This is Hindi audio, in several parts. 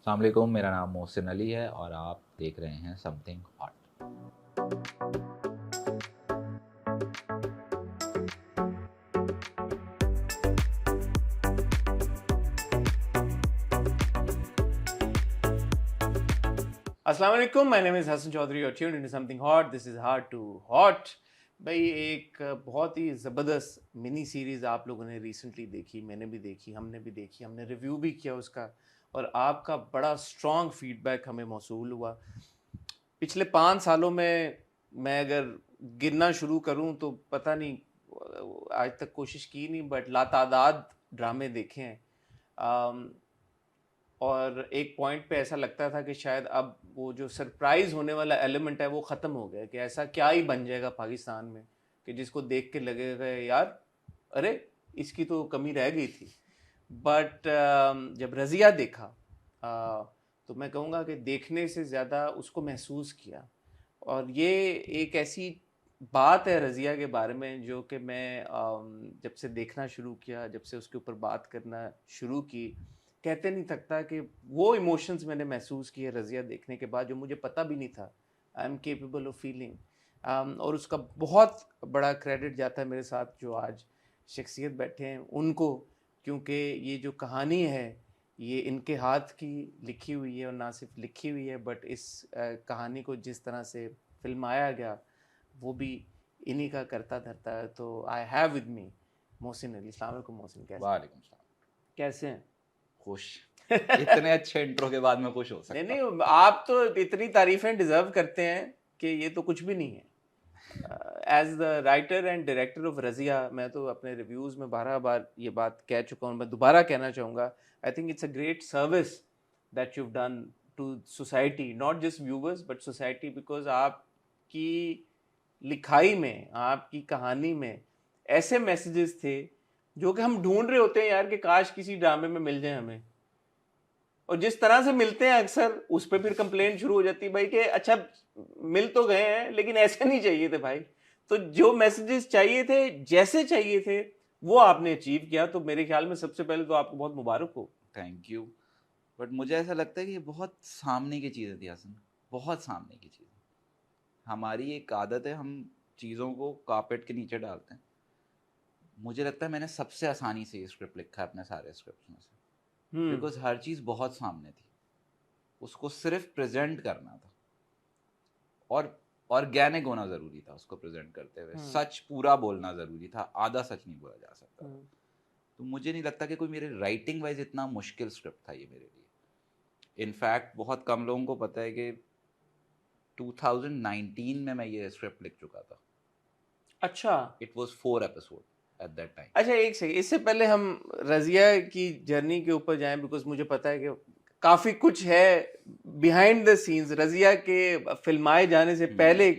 अस्सलाम वालेकुम, मेरा नाम मोहसिन अली है और आप देख रहे हैं समथिंग हॉट। अस्सलाम वालेकुम, my name is Hasan Chaudhary और tuned into something hot. This is hard to hot. भाई एक बहुत ही ज़बरदस्त मिनी सीरीज़ आप लोगों ने रिसेंटली देखी, मैंने भी देखी, हमने रिव्यू भी किया उसका, और आपका बड़ा स्ट्रॉन्ग फीडबैक हमें मौसूल हुआ। पिछले 5 सालों में मैं अगर गिनना शुरू करूं तो पता नहीं, आज तक कोशिश की नहीं, बट लातादाद ड्रामे देखे हैं। और एक पॉइंट पे ऐसा लगता था कि शायद अब वो जो सरप्राइज होने वाला एलिमेंट है वो ख़त्म हो गया, कि ऐसा क्या ही बन जाएगा पाकिस्तान में कि जिसको देख के लगेगा यार अरे इसकी तो कमी रह गई थी। बट जब रज़िया देखा, तो मैं कहूँगा कि देखने से ज़्यादा उसको महसूस किया। और ये एक ऐसी बात है रज़िया के बारे में जो कि मैं जब से देखना शुरू किया, जब से उसके ऊपर बात करना शुरू की, कहते नहीं थकता कि वो इमोशंस मैंने महसूस किए रज़िया देखने के बाद जो मुझे पता भी नहीं था I am capable of feeling. और उसका बहुत बड़ा क्रेडिट जाता है मेरे साथ जो आज शख्सियत बैठे हैं उनको, क्योंकि ये जो कहानी है ये इनके हाथ की लिखी हुई है, और ना सिर्फ लिखी हुई है बट इस कहानी को जिस तरह से फिल्माया गया वो भी इन्हीं का करता धरता है। तो I have with me Mohsin Ali. अस्सलाम वालेकुम मोहसिन, वालेकुम सलाम। कैसे हैं? खुश। इतने अच्छे इंट्रो के बाद मैं खुश हो नहीं सकता? नहीं, आप तो इतनी तारीफें डिजर्व करते हैं कि ये तो कुछ भी नहीं है। As the writer and director of Razia, मैं तो अपने रिव्यूज़ में 12 बार ये बात कह चुका हूँ, मैं दोबारा कहना चाहूँगा। I think it's a great service that you done to society, not just viewers but society, because आपकी लिखाई में, आपकी कहानी में ऐसे मैसेजेस थे जो कि हम ढूंढ रहे होते हैं यार कि काश किसी ड्रामे में मिल जाए हमें। और जिस तरह से मिलते हैं अक्सर उस पर फिर कंप्लेंट शुरू हो जाती है भाई कि अच्छा मिल तो गए हैं लेकिन ऐसे नहीं चाहिए थे भाई। तो जो मैसेजेस चाहिए थे, जैसे चाहिए थे, वो आपने अचीव किया। तो मेरे ख्याल में सबसे पहले तो आपको बहुत मुबारक हो। Thank you. बट मुझे ऐसा लगता है कि ये बहुत सामने की चीज़ें थी हसन, बहुत सामने की चीज़ें। हमारी एक आदत है, हम चीज़ों को कारपेट के नीचे डालते हैं। मुझे लगता है मैंने सबसे आसानी से ये स्क्रिप्ट लिखा है अपने सारे स्क्रिप्ट में से, बिकॉज हर चीज़ बहुत सामने थी, उसको सिर्फ प्रेजेंट करना था और ऑर्गेनिक होना ज़रूरी था। उसको प्रेजेंट करते हुए सच पूरा बोलना ज़रूरी था, आधा सच नहीं बोला जा सकता। तो मुझे नहीं लगता कि कोई मेरे राइटिंग वाइज इतना मुश्किल स्क्रिप्ट था ये मेरे लिए। इनफैक्ट बहुत कम लोगों को पता है कि 2019 में मैं ये स्क्रिप्ट लिख चुका था। अच्छा it was 4 episode at that time. अच्छा, एक सेकंड, इससे पहले हम रज़िया की जर्नी के ऊपर जाएं, बिकॉज मुझे पता है कि काफ़ी कुछ है बिहाइंड द सीन्स। रज़िया के फिल्माए जाने से पहले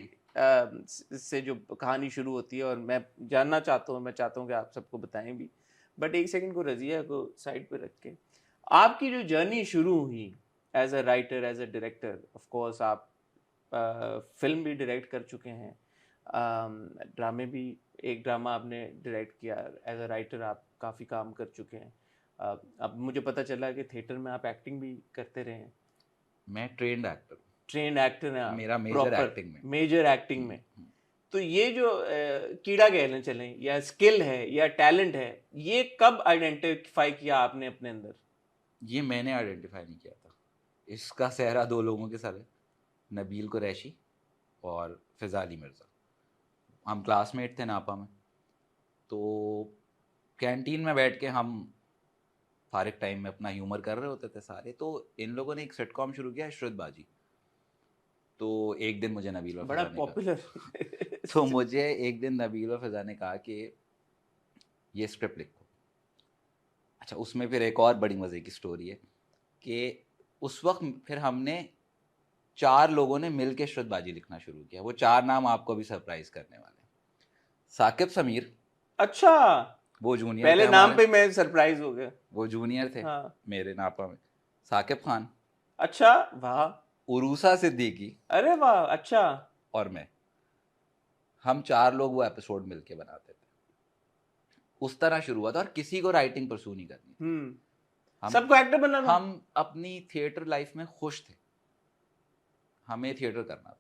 से जो कहानी शुरू होती है, और मैं जानना चाहता हूँ, मैं चाहता हूँ कि आप सबको बताएं भी। बट एक सेकंड को रज़िया को साइड पे रख के आपकी जो जर्नी शुरू हुई as a writer, as a director, of course आप फिल्म भी डायरेक्ट कर चुके हैं, ड्रामे भी, एक ड्रामा आपने डायरेक्ट किया, एज अ राइटर आप काफ़ी काम कर चुके हैं। अब मुझे पता चला कि थिएटर में आप एक्टिंग भी करते रहे हैं। मैं ट्रेंड एक्टर, ट्रेंड एक्टर हैं आप, मेरा मेजर प्रॉपर एक्टिंग में। मेजर एक्टिंग में। तो ये जो कीड़ा कहना चलें या स्किल है या टैलेंट है, ये कब आइडेंटिफाई किया आपने अपने अंदर? ये मैंने आइडेंटिफाई नहीं किया था, इसका सेहरा दो लोगों के साथ है, नबील कुरैशी और फ़िज़ाली मिर्ज़ा। हम क्लासमेट थे नापा में, तो कैंटीन में बैठ के हम फारिग टाइम में अपना ह्यूमर कर रहे होते थे सारे। तो इन लोगों ने एक सिटकॉम शुरू किया, श्रुतबाजी। तो एक दिन मुझे नबील और बड़ा फ़िज़ा ने कहा पॉपुलर तो मुझे एक दिन नबील और फ़िज़ा ने कहा कि ये स्क्रिप्ट लिखो। अच्छा, उसमें फिर एक और बड़ी मज़े की स्टोरी है कि उस वक्त फिर हमने 4 लोगों ने मिल के श्रुतबाजी लिखना शुरू किया। वो 4 नाम आपको भी सरप्राइज करने वाले हैं। साकिब समीर, अच्छा, वो जूनियर थे पहले नाम हमारे, पे मैं सरप्राइज हो गया। वो जूनियर थे हाँ, मेरे नापा में। साकिब खान, अच्छा, वाह, उरूसा सिद्दीकी अरे वाह, अच्छा। और मैं, हम 4 लोग वो एपिसोड मिलके बनाते थे। उस तरह शुरू हुआ था, और किसी को राइटिंग परसू नहीं करनी थी। सबको एक्टर बनाना। हम अपनी थिएटर लाइफ में खुश थे, हमें थिएटर करना था,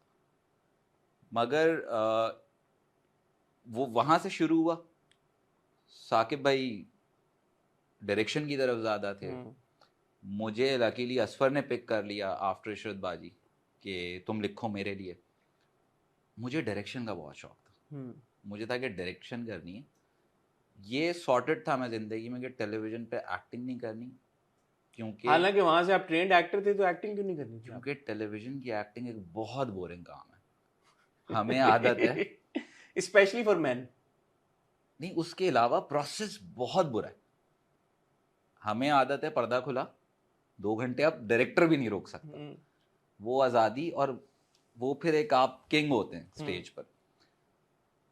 मगर वो वहां से शुरू हुआ। साकिब भाई डायरेक्शन की तरफ ज़्यादा थे, मुझे लकीली असफर ने पिक कर लिया आफ्टर इशरत बाजी कि तुम लिखो मेरे लिए। मुझे डायरेक्शन का बहुत शौक था, मुझे था कि डायरेक्शन करनी है। ये सॉर्टेड था मैं ज़िंदगी में कि टेलीविज़न पे एक्टिंग नहीं करनी, क्योंकि हालांकि वहां से आप ट्रेंड एक्टर थे तो एक्टिंग क्यों नहीं करनी? क्योंकि टेलीविज़न की एक्टिंग एक बहुत बोरिंग काम है, हमें आदत है स्पेशली फॉर मैन। नहीं, उसके अलावा प्रोसेस बहुत बुरा है। हमें आदत है पर्दा खुला 2 घंटे, अब डायरेक्टर भी नहीं रोक सकता, वो आज़ादी, और वो फिर एक आप किंग होते हैं स्टेज पर।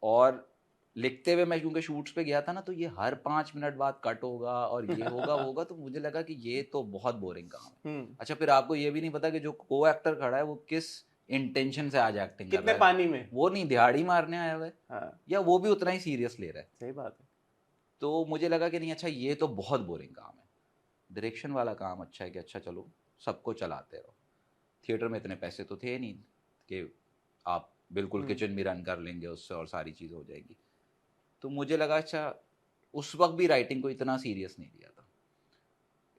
और लिखते हुए मैं क्योंकि शूट्स पे गया था ना, तो ये हर 5 मिनट बाद कट होगा और ये होगा वो होगा, तो मुझे लगा कि ये तो बहुत बोरिंग काम है। अच्छा, फिर आपको ये भी नहीं पता कि जो को एक्टर खड़ा है वो किस इंटेंशन से आज एक्टिंग कर रहा कितने है। पानी में, वो नहीं दिहाड़ी मारने आया हुआ है, हाँ, या वो भी उतना ही सीरियस ले रहा है। सही बात है। तो मुझे लगा कि नहीं, अच्छा ये तो बहुत बोरिंग काम है, डायरेक्शन वाला काम अच्छा है कि अच्छा चलो सबको चलाते रहो। थिएटर में इतने पैसे तो थे नहीं कि आप बिल्कुल किचन भी रन कर लेंगे उससे और सारी चीज़ हो जाएगी। तो मुझे लगा अच्छा, उस वक्त भी राइटिंग को इतना सीरियस नहीं लिया था।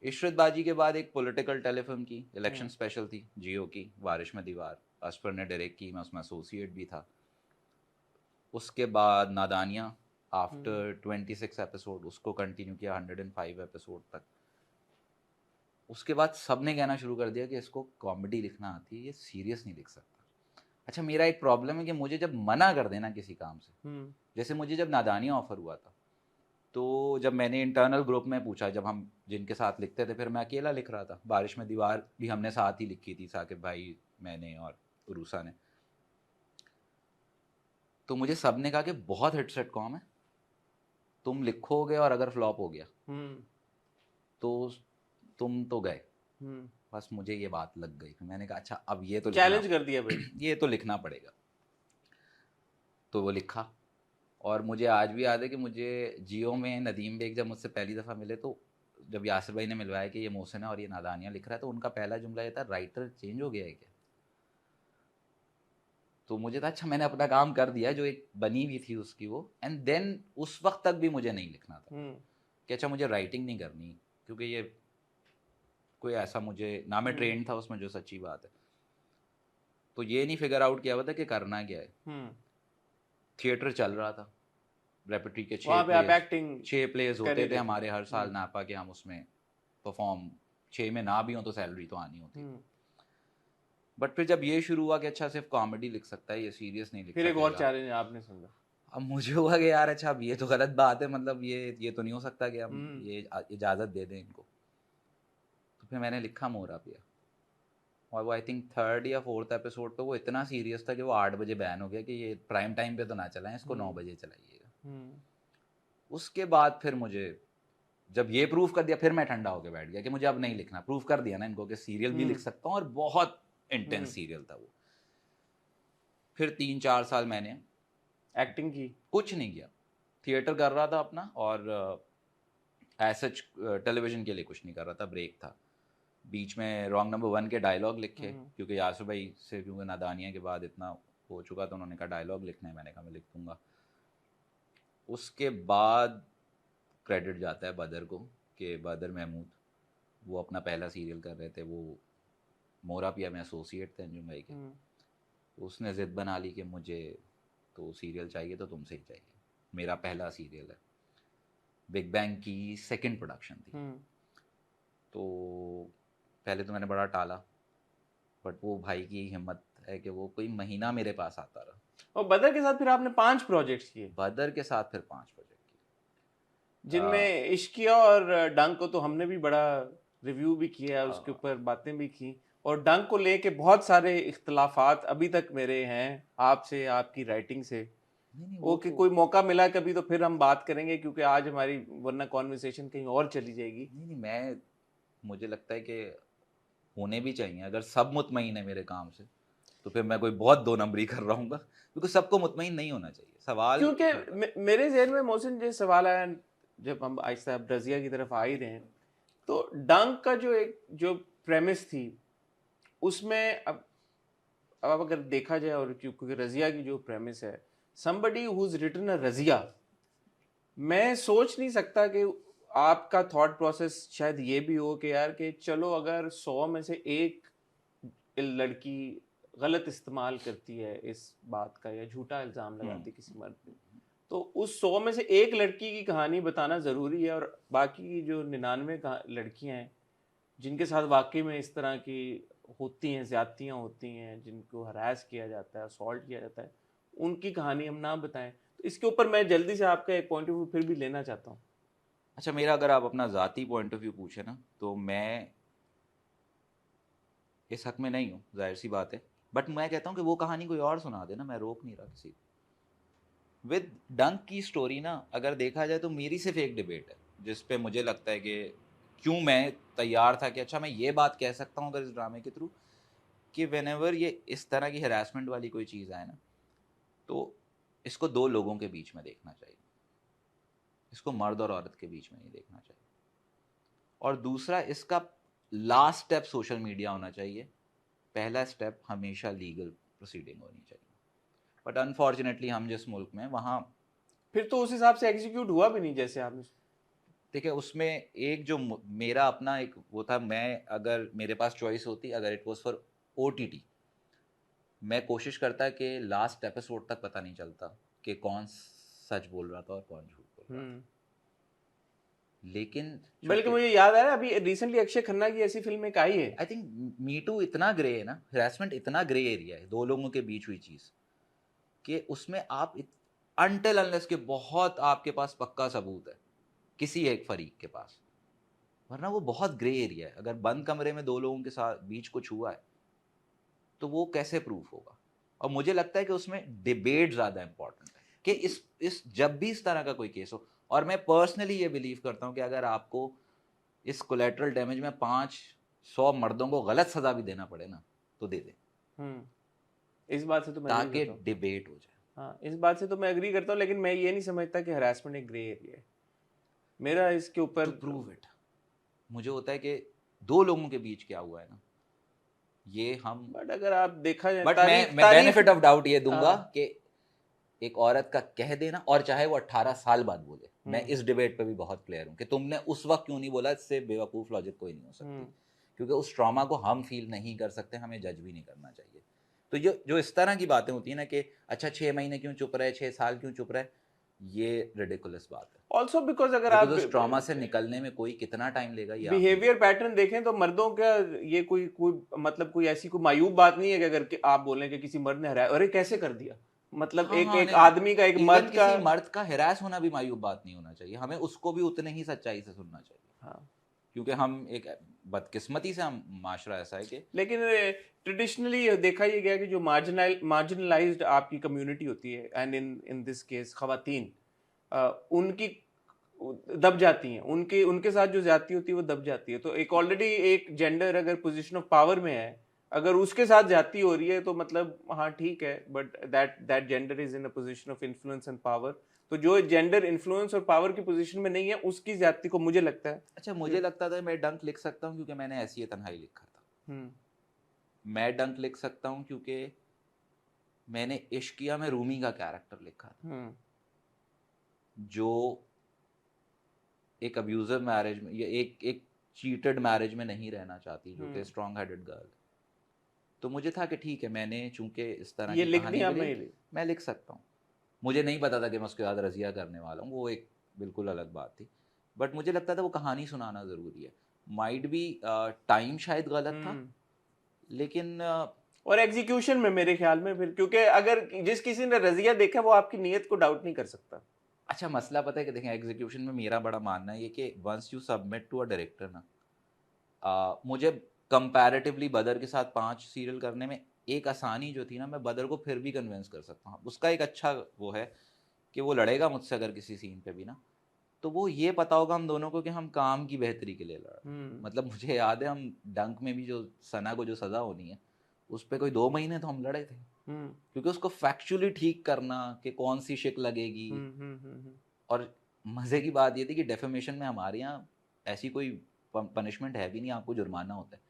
इशरत बाजी के बाद एक पॉलिटिकल टेलीफिल्म की इलेक्शन स्पेशल थी जियो की, बारिश में दीवार, असफर ने डायरेक्ट की, मैं उसमें एसोसिएट भी था। उसके बाद नादानियाँ आफ्टर 26 एपिसोड, उसको कंटिन्यू किया 105 एपिसोड तक। उसके बाद सब ने कहना शुरू कर दिया कि इसको कॉमेडी लिखना आती है, ये सीरियस नहीं लिख सकता। अच्छा, मेरा एक प्रॉब्लम है कि मुझे जब मना कर देना किसी काम से, जैसे मुझे जब नादानियाँ ऑफर हुआ था, तो जब मैंने इंटरनल ग्रुप में पूछा, जब हम जिनके साथ लिखते थे, फिर मैं अकेला लिख रहा था। बारिश में दीवार भी हमने साथ ही लिखी थी, साकिब भाई, मैंने और रूसा ने। तो मुझे सब ने कहा कि बहुत हिट सिटकॉम है, तुम लिखोगे और अगर फ्लॉप हो गया तो तुम तो गए। बस मुझे ये बात लग गई, फिर मैंने कहा अच्छा अब ये तो चैलेंज कर दिया भाई, ये तो लिखना पड़ेगा। तो वो लिखा, और मुझे आज भी याद है कि मुझे जियो में नदीम बेग जब मुझसे पहली दफ़ा मिले, तो जब यासिर भाई ने मिलवाया कि ये मोहसिन है और ये नादानियाँ लिख रहा है, तो उनका पहला जुमला ये था, राइटर चेंज हो गया है क्या? तो मुझे था अच्छा मैंने अपना काम कर दिया, जो एक बनी हुई थी उसकी वो। एंड देन उस वक्त तक भी मुझे नहीं लिखना था कि अच्छा मुझे राइटिंग नहीं करनी, क्योंकि ये कोई ऐसा मुझे ना, मैं ट्रेंड था उसमें, जो सच्ची बात है। तो ये नहीं फिगर आउट किया हुआ था कि करना क्या है। थिएटर चल रहा था, रेपर्टरी के 6 प्लेस होते थे हमारे हर साल नापा के, हम उसमें परफॉर्म 6 में ना भी हो तो सैलरी तो आनी होती। बट फिर जब ये शुरू हुआ कि अच्छा सिर्फ कॉमेडी लिख सकता है, ये सीरियस नहीं लिख सकता, फिर एक और चैलेंज आपने समझा। अब मुझे हुआ कि यार अच्छा अब ये तो गलत बात है, मतलब ये तो नहीं हो सकता कि हम ये इजाज़त दे दें इनको। तो फिर मैंने लिखा मोरा पिया, और वो आई थिंक 3rd या 4th एपिसोड पे वो इतना सीरियस था कि वो 8 बजे बैन हो गया कि ये प्राइम टाइम पे तो ना चलाएं, इसको 9 बजे चलाइएगा। उसके बाद फिर मुझे जब ये प्रूव कर दिया, फिर मैं ठंडा होकर बैठ गया कि मुझे अब नहीं लिखना। प्रूव कर दिया ना इनको कि सीरियल भी लिख सकता हूँ, और बहुत इंटेंस सीरियल था वो। फिर 3-4 साल मैंने एक्टिंग की, कुछ नहीं किया, थिएटर कर रहा था अपना, और ऐसा टेलीविज़न के लिए कुछ नहीं कर रहा था, ब्रेक था। बीच में रॉन्ग नंबर 1 के डायलॉग लिखे, क्योंकि यासुर भाई से क्योंकि नादानिया के बाद इतना हो चुका, तो उन्होंने कहा डायलॉग लिखना है, मैंने कहा मैं लिख दूँगा। उसके बाद क्रेडिट जाता है बदर को, कि बदर महमूद वो अपना पहला सीरियल कर रहे थे, वो मोरा पिया में एसोसिएट थे अंजुम भाई के। तो उसने ज़िद बना ली कि मुझे तो सीरियल चाहिए तो तुमसे ही चाहिए। मेरा पहला सीरियल है, बिग बैंग की 2nd प्रोडक्शन थी। तो पहले तो मैंने बड़ा टाला, बट वो भाई की हिम्मत है कि वो कोई महीना मेरे पास आता रहा। और बदर के साथ फिर आपने 5 प्रोजेक्ट्स किए। बदर के साथ फिर 5 प्रोजेक्ट किए, जिनमें इश्किया और डंक को तो हमने भी बड़ा रिव्यू भी किया, उसके ऊपर बातें भी की। और डंक को लेके बहुत सारे इख्तलाफात अभी तक मेरे हैं आपसे, आपकी राइटिंग से। वो कि कोई मौका मिला कभी तो फिर हम बात करेंगे, क्योंकि आज हमारी वरना कॉन्वर्सेशन कहीं और चली जाएगी। नहीं, मुझे लगता है कि होने भी चाहिए। अगर सब मुतमईन है मेरे काम से, तो फिर मैं कोई बहुत 2 नंबरी कर रहा हूँ, क्योंकि सबको मुतमईन नहीं होना चाहिए। सवाल क्योंकि मेरे जहन में मोहसिन ये सवाल आया, जब हम आहिस्ता अब रजिया की तरफ आ ही रहे हैं, तो डंक का जो प्रेमिस थी उसमें अब अगर देखा जाए, और क्योंकि रजिया की जो प्रेमिस है, somebody who's written a Razia, मैं सोच नहीं सकता कि आपका थॉट प्रोसेस शायद ये भी हो कि यार कि चलो अगर 100 में से एक लड़की गलत इस्तेमाल करती है इस बात का या झूठा इल्ज़ाम लगाती है किसी मर्द पे, तो उस 100 में से एक लड़की की कहानी बताना ज़रूरी है, और बाकी की जो 99 लड़कियां हैं जिनके साथ वाकई में इस तरह की होती हैं, ज़्यादतियाँ होती हैं, जिनको हरास किया जाता है, असॉल्ट किया जाता है, उनकी कहानी हम ना बताएं। तो इसके ऊपर मैं जल्दी से आपका एक पॉइंट ऑफ व्यू फिर भी लेना चाहता हूँ। अच्छा, मेरा अगर आप अपना ज़ाती पॉइंट ऑफ व्यू पूछे ना, तो मैं इस हक में नहीं हूँ, जाहिर सी बात है। बट मैं कहता हूँ कि वो कहानी कोई और सुना दे ना, मैं रोक नहीं रहा किसी को। विद डंक की स्टोरी ना, अगर देखा जाए तो मेरी सिर्फ एक डिबेट है जिस पे मुझे लगता है कि क्यों मैं तैयार था कि अच्छा मैं ये बात कह सकता हूँ अगर इस ड्रामे के थ्रू, कि वेनेवर ये इस तरह की हरासमेंट वाली कोई चीज़ आए ना, तो इसको दो लोगों के बीच में देखना चाहिए, इसको मर्द और औरत के बीच में नहीं देखना चाहिए। और दूसरा, इसका लास्ट स्टेप सोशल मीडिया होना चाहिए, पहला स्टेप हमेशा लीगल प्रोसीडिंग होनी चाहिए। बट अनफॉर्चुनेटली हम जिस मुल्क में, वहाँ फिर तो उस हिसाब से एग्जीक्यूट हुआ भी नहीं जैसे आपने। देखिए, उसमें एक जो मेरा अपना एक वो था, मैं अगर मेरे पास चॉइस होती, अगर इट वॉज फॉर OTT, मैं कोशिश करता कि लास्ट एपिसोड तक पता नहीं चलता कि कौन सच बोल रहा था और कौन झूठ बोल रहा था। लेकिन बल्कि मुझे याद आया अभी रिसेंटली अक्षय खन्ना की ऐसी फिल्म एक आई है। आई थिंक मी टू इतना ग्रे है ना, हरासमेंट इतना ग्रे एरिया है, दो लोगों के बीच हुई चीज़, कि उसमें आप अनटिल अनलेस के बहुत आपके पास पक्का सबूत है किसी एक फरीक के पास, वरना वो बहुत ग्रे एरिया है। अगर बंद कमरे में दो लोगों के साथ बीच कुछ हुआ है तो वो कैसे प्रूफ होगा? और मुझे लगता है कि उसमें डिबेट ज़्यादा इंपॉर्टेंट है कि इस जब भी इस तरह का कोई केस हो, और मैं पर्सनली ये बिलीव करता हूँ कि अगर आपको इस कोलेटरल डैमेज में 500 मर्दों को गलत सजा भी देना पड़े ना, तो दे दे, इस बात से तो मैं एग्री ताकि करता हूँ। डिबेट हो जाए। हाँ, इस बात से तो मैं एग्री करता हूँ, लेकिन मैं ये नहीं समझता कि हरासमेंट एक ग्रे एरिया है। मेरा इसके ऊपर तो प्रूव इट। मुझे होता है कि दो लोगों के बीच क्या हुआ है ना, ये हम, बट अगर आप देखा जाए बट तारीख मैं बेनिफिट ऑफ डाउट ये दूंगा हाँ। कि एक औरत का कह देना, और चाहे वो 18 साल बाद बोले, मैं इस डिबेट पे भी बहुत क्लियर हूँ कि तुमने उस वक्त क्यों नहीं बोला, इससे बेवकूफ़ लॉजिक कोई नहीं हो सकती, क्योंकि उस ट्रॉमा को हम फील नहीं कर सकते, हमें जज भी नहीं करना चाहिए। तो जो इस तरह की बातें होती है ना कि अच्छा 6 महीने क्यों चुप रहे, 6 साल क्यों चुप रहे, ये रिडिकुलस बात है। ऑल्सो बिकॉज अगर बिकॉज आप उस ट्रॉमा से निकलने में कोई कितना टाइम लेगा ये बिहेवियर पैटर्न देखें तो मर्दों का ये कोई कोई मतलब कोई ऐसी कोई मायूब बात नहीं है कि अगर आप बोलें कि किसी मर्द ने हराया, अरे कैसे कर दिया, मतलब हाँ, हाँ, एक नहीं, आदमी का, एक मर्द का, किसी मर्द का हिरास होना भी मायूब बात नहीं होना चाहिए, हमें उसको भी उतने ही सच्चाई से सुनना चाहिए। हाँ, क्योंकि हम एक बदकिस्मती से हम माशरा ऐसा है कि, लेकिन ट्रेडिशनली देखा ये गया कि जो मार्जिनलाइज्ड आपकी कम्युनिटी होती है, एंड इन दिस केस खवातीन, उनकी दब जाती हैं, उनके उनके साथ जो ज्यादती होती है वो दब जाती है। तो एक ऑलरेडी एक जेंडर अगर पोजीशन ऑफ पावर में है, अगर उसके साथ ज्यादती हो रही है तो मतलब हाँ ठीक है, but that gender is in a position of influence and power. तो जो जेंडर इन्फ्लुएंस और पावर की पोजीशन में नहीं है उसकी ज्यादती को मुझे लगता है। अच्छा, मुझे लगता था मैं डंक लिख सकता हूँ क्योंकि मैंने ऐसी तन्हाई लिखा था। मैं डंक लिख सकता हूँ क्योंकि मैंने इश्किया में रूमी का कैरेक्टर लिखा था, जो एक अब्यूजिव मैरिज में या एक चीटेड मैरिज में नहीं रहना चाहती, जो कि स्ट्रॉन्ग हेडेड गर्ल। तो मुझे था कि ठीक है, मैंने चूंकि इस तरह ये की लिख कहानी दिया मिली, मैं लिख सकता हूँ। मुझे नहीं पता था कि मैं उसके बाद रजिया करने वाला हूँ, वो एक बिल्कुल अलग बात थी। बट मुझे लगता था वो कहानी सुनाना ज़रूरी है। माइट बी टाइम शायद गलत था, लेकिन और एग्जीक्यूशन में मेरे ख्याल में फिर, क्योंकि अगर जिस किसी ने रजिया देखा वो आपकी नीयत को डाउट नहीं कर सकता। अच्छा, मसला पता है कि देखें, एग्जीक्यूशन में मेरा बड़ा मानना है ये कि once you submit to a director ना, मुझे कंपैरेटिवली बदर के साथ 5 सीरियल करने में एक आसानी जो थी ना, मैं बदर को फिर भी कन्विंस कर सकता हूँ। उसका एक अच्छा वो है कि वो लड़ेगा मुझसे अगर किसी सीन पे भी ना, तो वो ये पता होगा हम दोनों को कि हम काम की बेहतरी के लिए लड़ रहे हैं। मतलब मुझे याद है, हम डंक में भी जो सना को जो सज़ा होनी है उस पर कोई 2 महीने तो हम लड़े थे, क्योंकि उसको फैक्चुअली ठीक करना कि कौन सी शिक लगेगी। और मज़े की बात ये थी कि डेफेमेशन में हमारे यहाँ ऐसी कोई पनिशमेंट है भी नहीं, आपको जुर्माना होता है।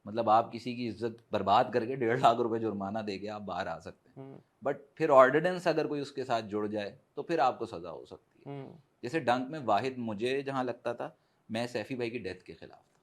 मतलब आप किसी की इज्जत बर्बाद करके 1.5 लाख रुपए जुर्माना दे के आप बाहर आ सकते हैं। बट फिर ऑर्डिनेंस अगर कोई उसके साथ जुड़ जाए तो फिर आपको सज़ा हो सकती है। जैसे डंक में वाहिद मुझे जहाँ लगता था, मैं सैफ़ी भाई की डेथ के खिलाफ था,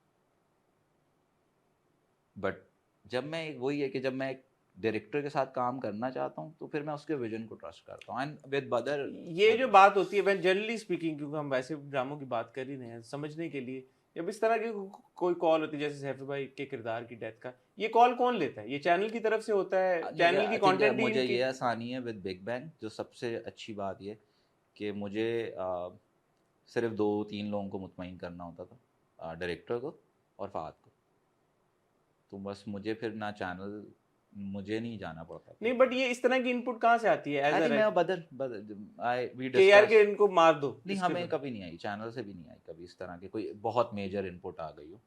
बट जब मैं वही है कि जब मैं एक डायरेक्टर के साथ काम करना चाहता हूँ तो फिर मैं उसके विजन को ट्रस्ट करता हूँ। एंड विद बदर ये जो बात होती है वैन जनरली स्पीकिंग, क्योंकि हम वैसे ड्रामों की बात कर ही रहे हैं, समझने के लिए जब इस तरह की कोई कॉल होती है जैसे सैफी भाई के किरदार की डेथ का, ये कॉल कौन लेता है? ये चैनल की तरफ से होता है, चैनल की कंटेंट टीम मुझे की? ये आसानी है विद बिग बैंग, जो सबसे अच्छी बात ये कि मुझे सिर्फ 2-3 लोगों को मुतमईन करना होता था, डायरेक्टर को और फहद को। तो बस मुझे फिर ना चैनल, मुझे नहीं जाना पड़ता था। नहीं, बट ये इस तरह की इनपुट कहाँ से आती है? आई थिंक मैं वी कि यार डिस्कस कि इनको मार दो, नहीं, हमें कभी नहीं आई, चैनल से भी नहीं आई कभी इस तरह की कोई बहुत मेजर इनपुट आ गई हो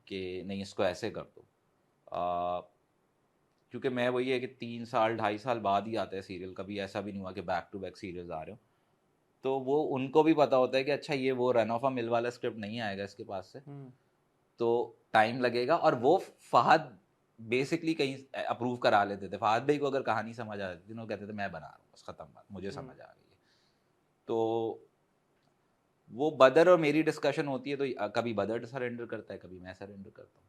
कि नहीं इसको ऐसे कर दो। क्योंकि मैं वही है कि 3 साल 2.5 साल बाद ही आता है सीरियल, कभी ऐसा भी नहीं हुआ कि बैक टू बैक सीरियल्स आ रहे हो। तो वो उनको भी पता होता है कि अच्छा ये वो रन ऑफ अ मिल वाला स्क्रिप्ट नहीं आएगा इसके पास से, तो टाइम लगेगा। और वो फहद बेसिकली कहीं अप्रूव करा लेते थे। फहद भाई को अगर कहानी समझ आ जाती थी, वो कहते थे मैं बना रहा हूँ, बस ख़त्म बात, मुझे समझ आ रही है। तो वो बदर और मेरी डिस्कशन होती है, तो कभी बदर सरेंडर करता है, कभी मैं सरेंडर करता हूँ।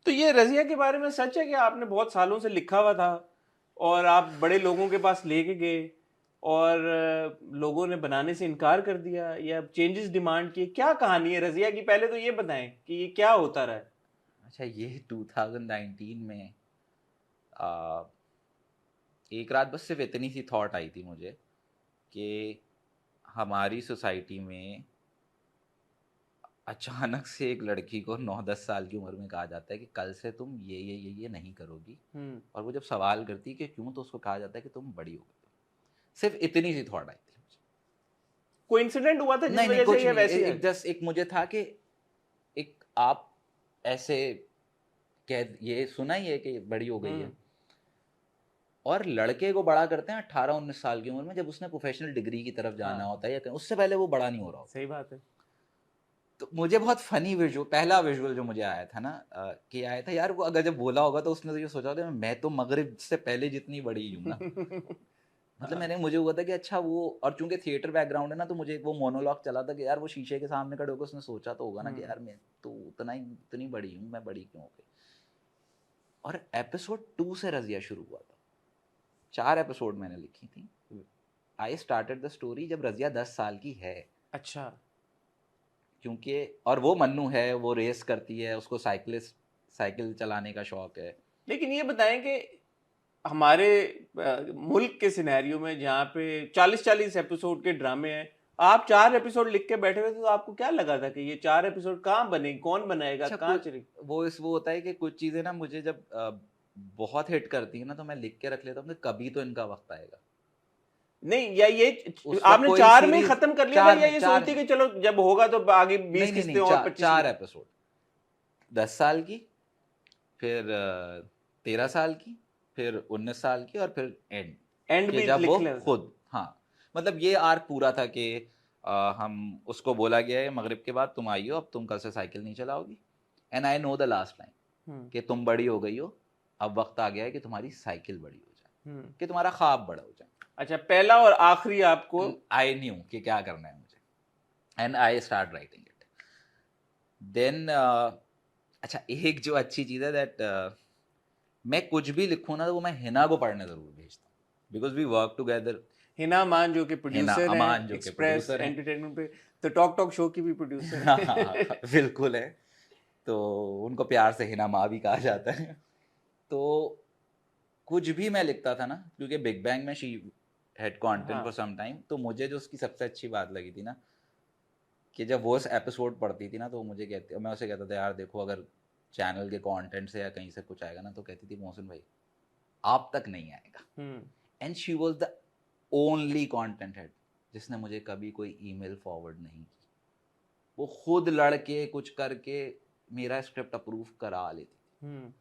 तो ये रज़िया के बारे में सच है कि आपने बहुत सालों से लिखा हुआ था और आप बड़े लोगों के पास लेके गए और लोगों ने बनाने से इनकार कर दिया या चेंजेस डिमांड किए? क्या कहानी है रज़िया की? पहले तो ये बताएं कि ये क्या होता रहा है। अच्छा, ये 2019 में एक रात बस सिर्फ इतनी सी थॉट आई थी मुझे कि हमारी सोसाइटी में अचानक से एक लड़की को 9-10 साल की उम्र में कहा जाता है कि कल से तुम ये नहीं करोगी। और वो जब सवाल करती है कि क्यों, तो उसको कहा जाता है कि तुम बड़ी हो गई। सिर्फ इतनी सी थॉट आई थी मुझे। कोई इंसिडेंट हुआ था जिस नहीं वजह कुछ से ये नहीं, वैसी एक जस्ट एक मुझे था कि एक आप ऐसे कह, ये सुना ही है कि बड़ी हो गई है, और लड़के को बड़ा करते हैं 18-19 साल की उम्र में, जब उसने प्रोफेशनल डिग्री की तरफ जाना होता है या कहीं, उससे पहले वो बड़ा नहीं हो रहा होता। सही बात है। तो मुझे बहुत फनी विजुअल, पहला विजुअल जो मुझे आया था ना, कि आया था यार, वो अगर जब बोला होगा तो उसने तो ये सोचा होगा मैं तो मगरिब से पहले जितनी बड़ी हूँ ना। मतलब मुझे हुआ था कि अच्छा वो, और चूंकि थिएटर बैकग्राउंड है ना, तो मुझे वो मोनोलॉग चला था कि यार वो शीशे के सामने खड़े होकर उसने सोचा तो होगा ना कि यार मैं तो इतनी बड़ी हूँ, मैं बड़ी क्यों हो गई। और एपिसोड 2 से रज़िया शुरू हुआ था। 4 एपिसोड मैंने लिखी थी। आई स्टार्टेड द स्टोरी जब रज़िया 10 साल की है। अच्छा। क्योंकि और वो मन्नू है, वो रेस करती है, उसको साइकिल चलाने का शौक है। लेकिन ये बताएं कि हमारे मुल्क के सिनेरियो में जहाँ पे 40-40 एपिसोड के ड्रामे हैं, आप 4 एपिसोड लिख के बैठे हुए थे, तो आपको क्या लगा था कि ये 4 एपिसोड कहाँ बनेगी, कौन बनाएगा, अच्छा, कहाँ चलेगी? वो होता है कि कुछ चीज़ें ना मुझे जब बहुत हिट करती है ना, तो मैं लिख के रख लेता हूँ कि कभी तो इनका वक्त आएगा। नहीं, या ये आपने कोई 4 में सीरीज खत्म कर लिया था, या ये सोचती कि चलो जब होगा तो आगे 20 किस्तें और 25 4 एपिसोड, 10 साल की, फिर 13 साल की, फिर 19 साल की, और फिर एंड कि भी जब वो लिख ले। खुद, हाँ, मतलब ये आर्क पूरा था कि हम उसको बोला गया है मगरिब के बाद तुम आई हो, अब तुम कल से साइकिल नहीं चलाओगी। And I know the last line कि तुम बड़ी हो गई हो, अब वक्त आ गया है कि तुम्हारी साइकिल बड़ी हो जाए, कि तुम्हारा ख्वाब बड़ा हो जाए। अच्छा, पहला और आखिरी आपको आई न्यू कि क्या करना है मुझे, and I start writing it. Then अच्छा, एक जो अच्छी चीज़ है दैट मैं कुछ भी लिखूँ ना, तो वो मैं हिना को पढ़ने ज़रूर भेजता हूँ, because we work together. Hina Aman जो कि प्रोड्यूसर हैं जो कि एक्सप्रेस प्रोड्यूसर हैं, एंटरटेनमेंट पे, तो टॉक शो की भी प्रोड्यूसर है। बिल्कुल है। तो उनको प्यार से हिना माँ भी कहा जाता है। तो कुछ भी मैं लिखता था ना, क्योंकि बिग बैंग में she had content for some time, तो मुझे जो उसकी सबसे अच्छी बात लगी थी ना, कि जब वो एपिसोड पढ़ती थी ना, तो मुझे कहती, मैं उसे कहता था यार देखो, अगर चैनल के कंटेंट से या कहीं से कुछ आएगा ना, तो कहती थी मोहसिन भाई आप तक नहीं आएगा। And she was the only content head जिसने मुझे कभी कोई ईमेल फॉरवर्ड नहीं की। वो खुद लड़के कुछ करके मेरा स्क्रिप्ट अप्रूव करा लेती थी।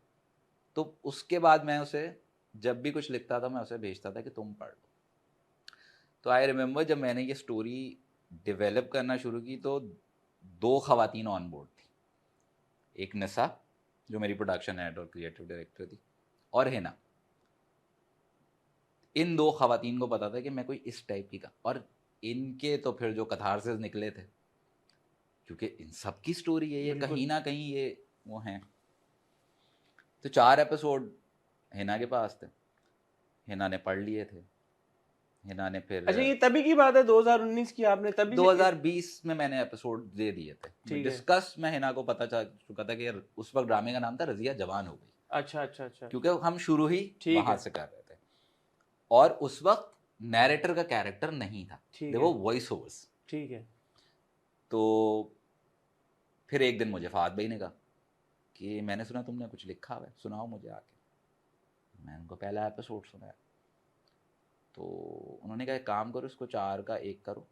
तो उसके बाद मैं उसे जब भी कुछ लिखता था, मैं उसे भेजता था कि तुम पढ़ लो। तो आई रिमेंबर जब मैंने ये स्टोरी डेवलप करना शुरू की, तो 2 खवातीन ऑन बोर्ड थी। एक निसा जो मेरी प्रोडक्शन हेड और क्रिएटिव डायरेक्टर थी, और हिना। इन 2 खवातीन को पता था कि मैं कोई इस टाइप की का, और इनके तो फिर जो कथारसिस निकले थे, क्योंकि इन सब की स्टोरी है ये, कहीं ना कहीं ये वो हैं। तो 4 एपिसोड हिना के पास थे, हिना ने पढ़ लिए थे, हिना ने फिर अच्छा ये तभी की बात है 2019 की, आपने तभी 2020 में मैंने एपिसोड दे दिए थे। डिस्कस में हिना को पता चल चुका था कि उस वक्त ड्रामे का नाम था रजिया जवान हो गई। अच्छा अच्छा अच्छा, क्योंकि हम शुरू ही वहां से कर रहे थे, और उस वक्त नैरेटर का कैरेक्टर नहीं था, वो वॉइस ओवर्स। ठीक है। तो फिर एक दिन मुझे फहद भाई ने कहा कि मैंने सुना तुमने कुछ लिखा हुआ है, सुनाओ मुझे आके। मैंने उनको पहला एपिसोड सुनाया, तो उन्होंने कहा एक काम करो, इसको 4 का 1 करो,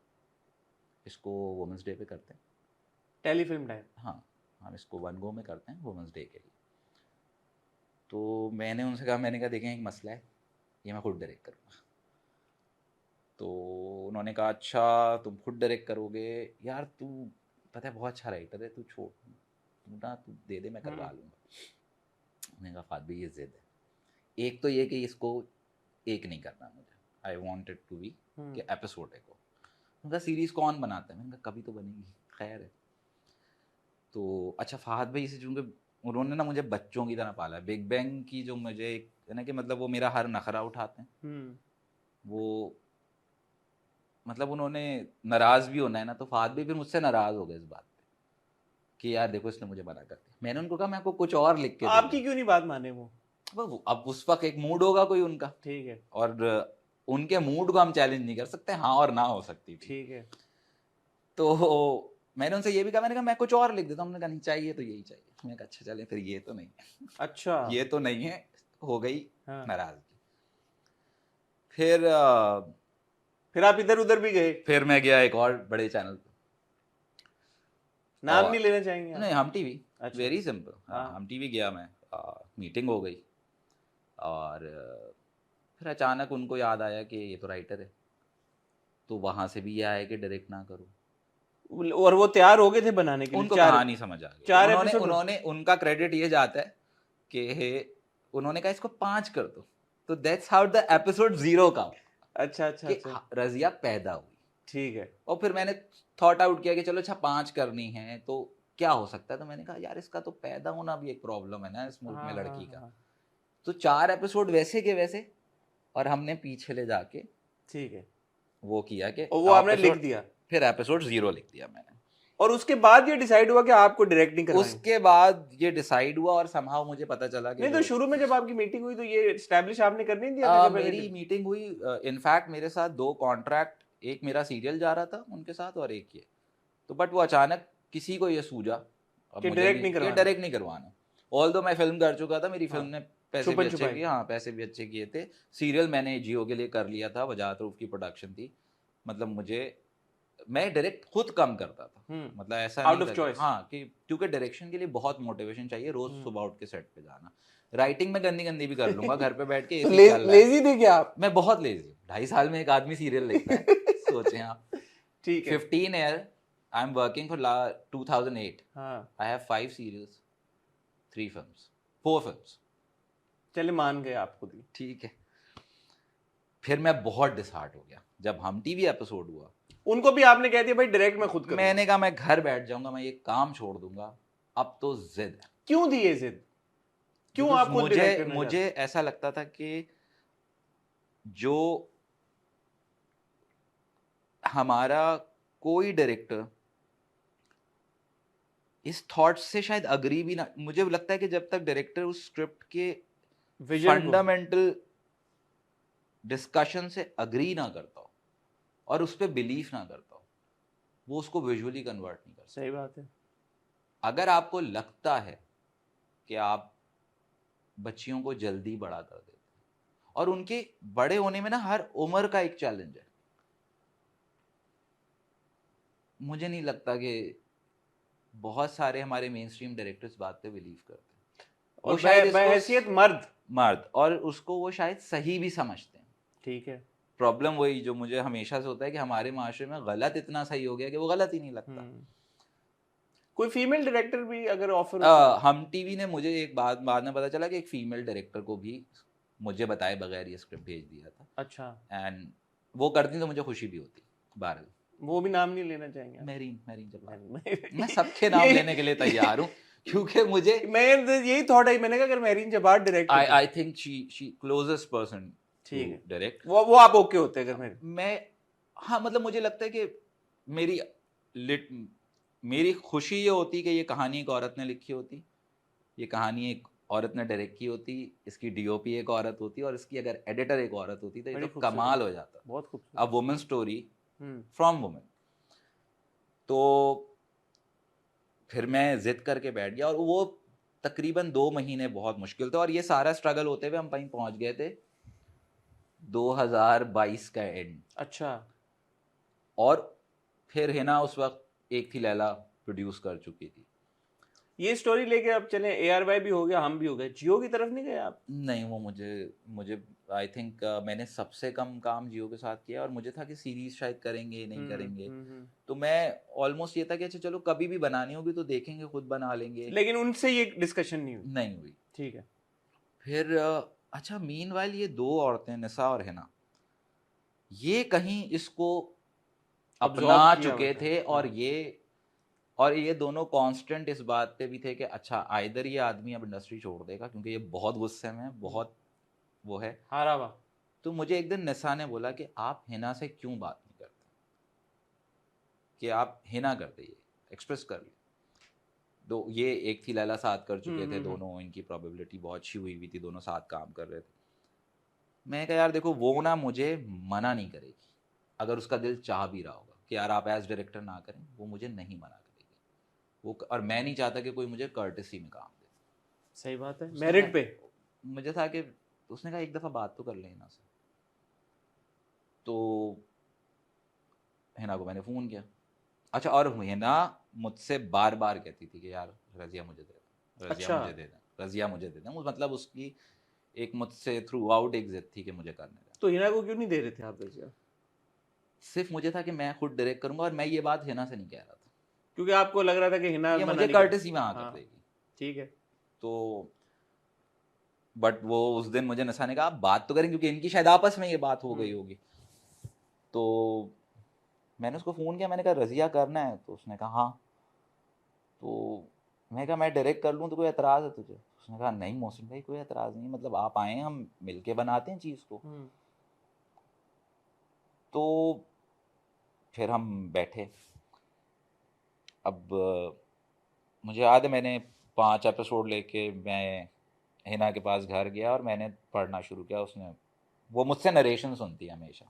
इसको वुमेंस डे पे करते हैं, टेलीफिल्म टाइप। हाँ, हम इसको 1 गो में करते हैं वुमेंस डे के लिए। तो मैंने उनसे कहा, मैंने कहा देखें एक मसला है, ये मैं खुद डायरेक्ट करूँगा। तो उन्होंने कहा अच्छा तुम खुद डायरेक्ट करोगे, यार तू पता है बहुत अच्छा राइटर है, तू छोड़, तू दे दे, मैं करवा लूँगा। मैंने कहा फाद भाई ये जिद है, एक तो ये कि इसको एक नहीं करना मुझे, I want it to be कि एपिसोड है को। उनका सीरीज़ कौन बनाता है, मैंने कहा कभी तो बनेगी, खैर है। तो अच्छा फहद भाई से, चूँकि उन्होंने ना मुझे बच्चों की तरह पाला है, बिग बैंग की जो मुझे है ना कि मतलब वो मेरा हर नखरा उठाते हैं, वो मतलब उन्होंने नाराज़ भी होना है ना, तो फहद भाई फिर मुझसे नाराज़ हो गए इस बात पे कि यार देखो इसने मुझे मना कर दिया। मैंने उनको कहा मैं आपको कुछ और लिख के आपकी क्यों नहीं बात माने वो? अब उस वक्त एक मूड होगा कोई उनका, ठीक है, और उनके मूड को हम चैलेंज नहीं कर सकते, हाँ और ना हो सकती थी। ठीक है। तो मैंने उनसे ये भी कहा, मैंने कहा मैं कुछ और लिख देता हूँ। उन्होंने कहा नहीं चाहिए तो यही चाहिए। मैंने कहा अच्छा चले फिर ये तो नहीं है। अच्छा ये तो नहीं है, हो गई हाँ। नाराजगी। फिर आप इधर उधर भी गए? फिर मैं गया एक और बड़े चैनल पे, नाम नहीं लेना चाहेंगे आप? नहीं, हम टीवी, अच्छा। वेरी सिंपल, हम टीवी गया मैं, मीटिंग हो गई, और फिर अचानक उनको याद आया कि ये तो राइटर है, तो वहां से भी ये आया कि डायरेक्ट ना करो, और वो तैयार हो गए थे बनाने के लिए? उनको कहानी समझ आ गई। उन्होंने उनका क्रेडिट ये जाता है कि उन्होंने कहा इसको 5 कर दो, तो दैट्स हाउ द एपिसोड 0 का। अच्छा अच्छा अच्छा, रजिया पैदा हुई, ठीक है। और फिर मैंने थॉट आउट किया कि चलो अच्छा 5 करनी है तो क्या हो सकता है, तो मैंने कहा यार इसका तो पैदा होना भी एक प्रॉब्लम है ना इस मुल्क में लड़की का। तो 4 एपिसोड वैसे के वैसे, और हमने पीछे ले जाके ठीक है वो किया कि वो आपने लिख दिया, फिर एपिसोड 0 लिख दिया मैंने। और उसके बाद ये डिसाइड हुआ कि आपको डायरेक्टिंग करवाएं? उसके बाद ये डिसाइड हुआ, और समहाउ मुझे पता चला कि नहीं, तो शुरू में जब आपकी मीटिंग हुई तो ये एस्टैब्लिश आपने कर नहीं दिया था? मेरी मीटिंग हुई, इनफैक्ट मेरे साथ 2 कॉन्ट्रैक्ट, एक मेरा सीरियल जा रहा था उनके साथ और एक ये, तो बट वो अचानक किसी को ये सूझा कि डायरेक्ट नहीं करवाना। ऑल्दो मैं फिल्म कर चुका था, मेरी फिल्म ने पैसे भी अच्छे किए, हाँ पैसे भी अच्छे किए थे। सीरियल मैंने जियो के लिए कर लिया था, वजाहत रूफ की प्रोडक्शन थी, मतलब मैं डायरेक्ट खुद कम करता था, मतलब ऐसा आउट ऑफ चॉइस, हाँ, कि क्योंकि डायरेक्शन के लिए बहुत मोटिवेशन चाहिए, रोज सुबह उठ के सेट पे जाना। राइटिंग में गंदी भी कर लूंगा घर पे बैठ के। तो लेजी थे क्या आप? मैं बहुत लेजी, 2.5 साल में एक आदमी सीरियल लिखता है, सोचें आप। ठीक है। 15 year I am working for 2008, I have 5 serials, 3 films, 4 films. चले मान गए आपको भी, ठीक है। फिर मैं बहुत डिसहार्ट हो गया जब हम टीवी एपिसोड हुआ। उनको भी आपने कह दिया भाई डायरेक्ट मैं खुद करूंगा? मैंने कहा मैं घर बैठ जाऊंगा, मैं ये काम छोड़ दूंगा, अब तो जिद है। क्यों थी ये जिद? क्यों आप खुद मुझे मुझे ऐसा लगता था कि जो हमारा कोई डायरेक्टर इस थॉट से शायद अग्री भी ना, मुझे लगता है कि जब तक डायरेक्टर उस स्क्रिप्ट के फंडामेंटल डिस्कशन से अग्री ना करता हो और उस पर बिलीव ना करता हो, वो उसको विजुअली कन्वर्ट नहीं कर सकता। सही बात है। अगर आपको लगता है कि आप बच्चियों को जल्दी बड़ा कर देते हैं, और उनके बड़े होने में ना हर उम्र का एक चैलेंज है, मुझे नहीं लगता कि बहुत सारे हमारे मेन स्ट्रीम डायरेक्टर्स बात पे बिलीव करते हैं, और शायद बहैसियत मर्द, और उसको वो शायद सही भी समझते हैं। ठीक है। प्रॉब्लम वही जो मुझे हमेशा से होता है कि हमारे माशरे में गलत इतना सही हो गया कि वो गलत ही नहीं लगता। कोई फीमेल डायरेक्टर भी अगर ऑफर हम टीवी ने मुझे एक बाद में पता चला कि एक फीमेल डायरेक्टर को भी मुझे बताए बगैर ये स्क्रिप्ट भेज दिया था। अच्छा, एंड वो करती तो मुझे खुशी भी होती। बहरहाल वो भी नाम नहीं लेना चाहेंगे आप? मेरीन मेरीन जब्बार, मैं मैं सबके नाम लेने के लिए तैयार हूँ क्योंकि मुझे यही थॉट है, मैंने कहा अगर Mehreen Jabbar direct I think she closest person to ठीक है, डायरेक्ट। वो आप ओके होते हैं अगर मैं हाँ मतलब मुझे लगता है कि मेरी मेरी खुशी ये होती कि ये कहानी एक औरत ने लिखी होती, ये कहानी एक औरत ने डायरेक्ट की होती, इसकी डीओपी एक औरत होती और इसकी अगर एडिटर एक औरत होती तो ये बड़ी तो खूबसूरत कमाल हो जाता। बहुत खूबसूरत। A woman story hmm, from woman. तो फिर मैं जिद करके बैठ गया और वो तकरीबन 2 महीने बहुत मुश्किल थे और ये सारा स्ट्रगल होते हुए हम कहीं पहुंच गए थे 2022 का एंड। अच्छा, और फिर हिना उस वक्त एक थी लैला प्रोड्यूस कर चुकी थी। ये स्टोरी लेके अब चले, ARY भी हो गया, हम भी हो गए, जियो की तरफ नहीं गए आप? नहीं वो मुझे मुझे आई थिंक मैंने सबसे कम काम जियो के साथ किया और मुझे था कि सीरीज शायद करेंगे नहीं करेंगे। तो मैं ऑलमोस्ट ये था कि अच्छा चलो कभी भी बनानी होगी तो देखेंगे, खुद बना लेंगे। लेकिन उनसे ये डिस्कशन नहीं हुई? नहीं हुई। ठीक है। फिर अच्छा मीनवाइल ये 2 औरतें निसा और हिना ये कहीं इसको अपना Absorb किया चुके हुआ था, थे हाँ। और ये दोनों कांस्टेंट इस बात पे भी थे कि अच्छा आइदर ये आदमी अब इंडस्ट्री छोड़ देगा क्योंकि ये बहुत गुस्से में है, बहुत वो है। हारा हुआ। तो मुझे एक दिन निसा ने बोला कि आप हिना से क्यों बात नहीं करते, कि आप हिना कर दीजिए, एक्सप्रेस कर लीजिए। तो ये एक थी लैला साथ कर चुके थे दोनों, इनकी प्रोबेबिलिटी बहुत अच्छी हुई थी, दोनों साथ काम कर रहे थे। मैं कहा यार देखो वो ना मुझे मना नहीं करेगी, अगर उसका दिल चाह भी रहा होगा कि यार आप एज डायरेक्टर ना करें, वो मुझे नहीं मना करेगी वो। और मैं नहीं चाहता कि कोई मुझे कर्टेसी में काम दे। सही बात है, मेरिट पे। मुझे था कि उसने कहा एक दफ़ा बात तो कर ले हिना से। तो हिना को मैंने फ़ोन किया। अच्छा और हिना मुझसे बार बार कहती थी कि यार रज़िया मुझे दे दे, रज़िया अच्छा। मुझे दे दे, रज़िया मुझे दे दे। मतलब उसकी एक मुझसे थ्रू आउट एक जिद थी कि मुझे करने दे। तो हिना को क्यों नहीं दे रहे थे आप रज़िया? सिर्फ मुझे था कि मैं खुद डायरेक्ट करूंगा और मैं ये बात हिना से नहीं कह रहा था क्योंकि आपको लग रहा था कि हिना ये मना मुझे नहीं कर कर्टेसी में हाँ कर हाँ, देगी। ठीक है। तो बट वो उस दिन मुझे निसा ने कहा आप बात तो करें क्योंकि इनकी शायद आपस में ये बात हो गई होगी। तो मैंने उसको फ़ोन किया, मैंने कहा रज़िया करना है? तो उसने कहा हाँ। तो मैं कहा मैं डायरेक्ट कर लूँ तो कोई एतराज़ है तुझे? उसने कहा नहीं मोहसिन भाई कोई एतराज़ नहीं, मतलब आप आए हैं हम मिलके बनाते हैं चीज़ को। तो फिर हम बैठे। अब मुझे याद है मैंने 5 एपिसोड लेके मैं हिना के पास घर गया और मैंने पढ़ना शुरू किया। उसने वो मुझसे नरेशन सुनती है हमेशा,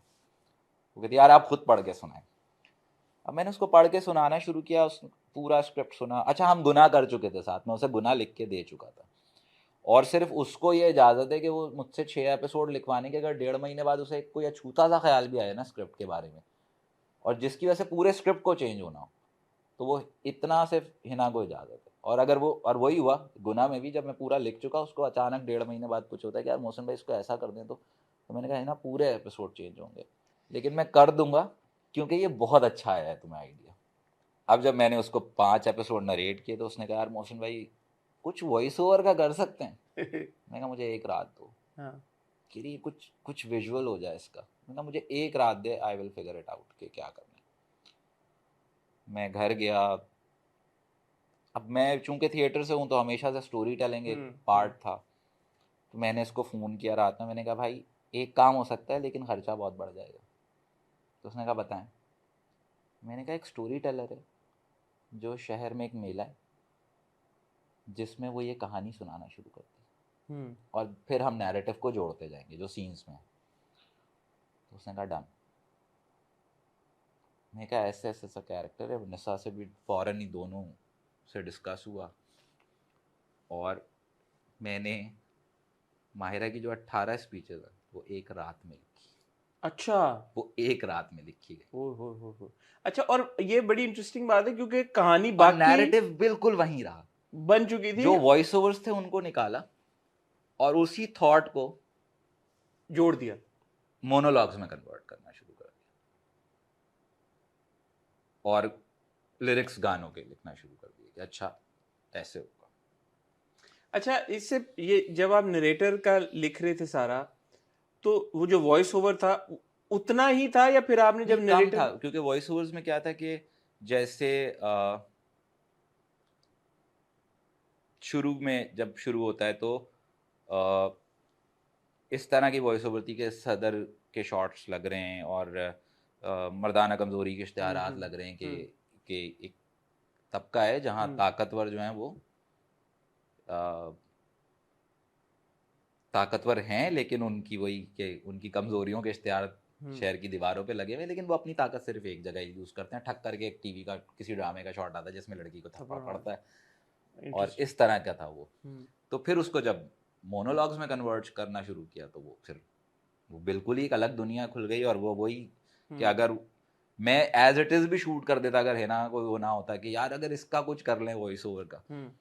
वो कहती यार आप खुद पढ़ के सुनाएं। अब मैंने उसको पढ़ के सुनाना शुरू किया, उस पूरा स्क्रिप्ट सुना। अच्छा हम गुनाह कर चुके थे साथ में, उसे गुनाह लिख के दे चुका था और सिर्फ उसको ये इजाज़त है कि वो मुझसे 6 एपिसोड लिखवाने के अगर 1.5 महीने बाद उसे कोई अछूता सा ख्याल भी आया ना स्क्रिप्ट के बारे में और जिसकी वजह से पूरे स्क्रिप्ट को चेंज होना हो, तो वो इतना सिर्फ हिना को इजाज़त है। और अगर वो और वही हुआ गुनाह में भी, जब मैं पूरा लिख चुका उसको अचानक 1.5 महीने बाद कुछ होता है कि यार मोहसिन भाई इसको ऐसा कर दें, तो मैंने कहा हिना पूरे एपिसोड चेंज होंगे लेकिन मैं कर दूंगा क्योंकि ये बहुत अच्छा आया है तुम्हें आइडिया। अब जब मैंने उसको 5 एपिसोड नरेट किए तो उसने कहा यार मोहसिन भाई कुछ वॉइस ओवर का कर सकते हैं? मैंने कहा मुझे एक रात दो। हाँ। कि कुछ कुछ विजुअल हो जाए इसका। मैंने कहा मुझे एक रात दे, I will figure it out कि क्या करना है। मैं घर गया। अब मैं चूंकि थिएटर से हूँ तो हमेशा से स्टोरी टेलिंग एक पार्ट था। तो मैंने इसको फ़ोन किया रात में, मैंने कहा भाई एक काम हो सकता है लेकिन खर्चा बहुत बढ़ जाएगा। तो उसने कहा बताएं। मैंने कहा एक स्टोरी टेलर है जो शहर में एक मेला है जिसमें वो ये कहानी सुनाना शुरू करती है और फिर हम नैरेटिव को जोड़ते जाएंगे जो सीन्स में। तो उसने कहा डन। मैंने कहा ऐसे ऐसे सा कैरेक्टर है। निसा से भी फ़ौरन ही दोनों से डिस्कस हुआ और मैंने माहिरा की जो 18 स्पीचेज है वो एक रात में लिखी। अच्छा, वो एक रात में लिखी गई। हो। अच्छा, और ये बड़ी इंटरेस्टिंग बात है क्योंकि कहानी और बाकी नैरेटिव बिल्कुल वहीं रहा, बन चुकी थी, जो वॉइस ओवर्स थे उनको निकाला और उसी थॉट को जोड़ दिया, मोनोलॉग्स में कन्वर्ट करना शुरू कर दिया। और लिरिक्स गानों के लिखना शुरू कर दिए कि अच्छा ऐसे होगा। अच्छा, इससे ये जब आप नरेटर का लिख रहे थे सारा, तो वो जो वॉइस ओवर था उतना ही था, या फिर आपने नहीं जब कम नरेटर? था, क्योंकि वॉइस ओवर्स में क्या था कि जैसे शुरू में जब शुरू होता है तो अ, इस तरह की वॉइस ओवर थी कि सदर के शॉट्स लग रहे हैं और मर्दाना कमजोरी के इश्तिहारात लग रहे हैं हम्म कि एक तबका है जहाँ हम्म ताकतवर जो हैं वो अ, ताकतवर हैं, लेकिन उनकी वही कि उनकी कमजोरियों के इश्तिहार हम्म शहर की दीवारों पे लगे हुए हैं, लेकिन वो अपनी ताकत सिर्फ एक जगह यूज़ करते हैं। ठक करके एक टीवी का किसी ड्रामे का शॉट आता है जिसमें लड़की को थप्पड़ थप्पड़ मार। पड़ता है, और इंटरेस्टिंग। इस तरह का था वो। हम्म तो फिर उसको जब मोनोलॉग्स में कन्वर्ट करना शुरू किया तो वो फिर वो बिल्कुल ही एक अलग दुनिया खुल गई। और वो वही कि हम्म अगर मैं एज इट इज़ भी शूट कर देता अगर है ना कोई वो ना होता कि यार अगर इसका कुछ कर लें वॉइस ओवर का, हम्म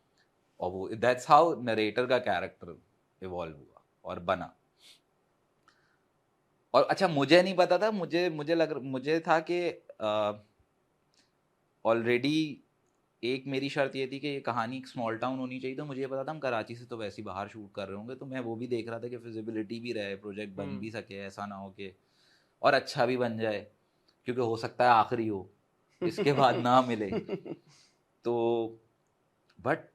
और वो दैट्स हाउ नरेटर का कैरेक्टर इवॉल्व हुआ और बना। और अच्छा मुझे नहीं पता था, मुझे था कि ऑलरेडी एक मेरी शर्त ये थी कि ये कहानी एक स्मॉल टाउन होनी चाहिए, तो मुझे ये पता था हम कराची से तो वैसे ही बाहर शूट कर रहे होंगे, तो मैं वो भी देख रहा था कि फिजिबिलिटी भी रहे, प्रोजेक्ट बन हम्म भी सके, ऐसा ना हो कि और अच्छा भी बन जाए, क्योंकि हो सकता है आखिरी हो, इसके बाद ना मिले। तो बट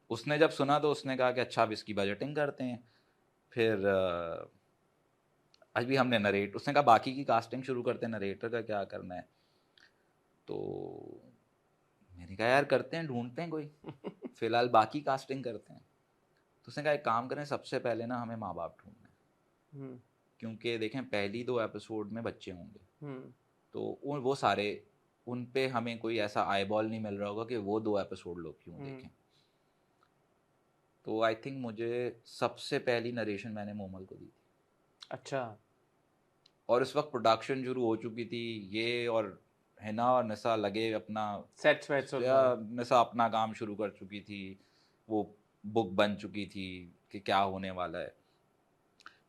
उसने जब सुना तो उसने कहा कि अच्छा अब इसकी बजटिंग करते हैं। फिर अभी हमने नरेट, उसने कहा बाकी की कास्टिंग शुरू करते हैं, नरेटर का क्या करना है। तो मैंने कहा यार करते हैं, ढूंढते हैं कोई, फिलहाल बाकी कास्टिंग करते हैं। तो उसने कहा एक काम करें, सबसे पहले ना हमें माँ बाप ढूंढना है, हम्म क्योंकि देखें पहली 2 एपिसोड में बच्चे होंगे, हम्म तो वो सारे उन पे हमें कोई ऐसा आई बॉल नहीं मिल रहा होगा कि वो 2 एपिसोड लोग क्यों हम्म देखें। तो आई थिंक मुझे सबसे पहली नरेशन मैंने मोमल को दी थी, अच्छा। और इस वक्त प्रोडक्शन शुरू हो चुकी थी ये, और हिना और निसा लगे अपना, सेट्स वेट्स और या सारा। निसा अपना काम शुरू कर चुकी थी, वो बुक बन चुकी थी कि क्या होने वाला है।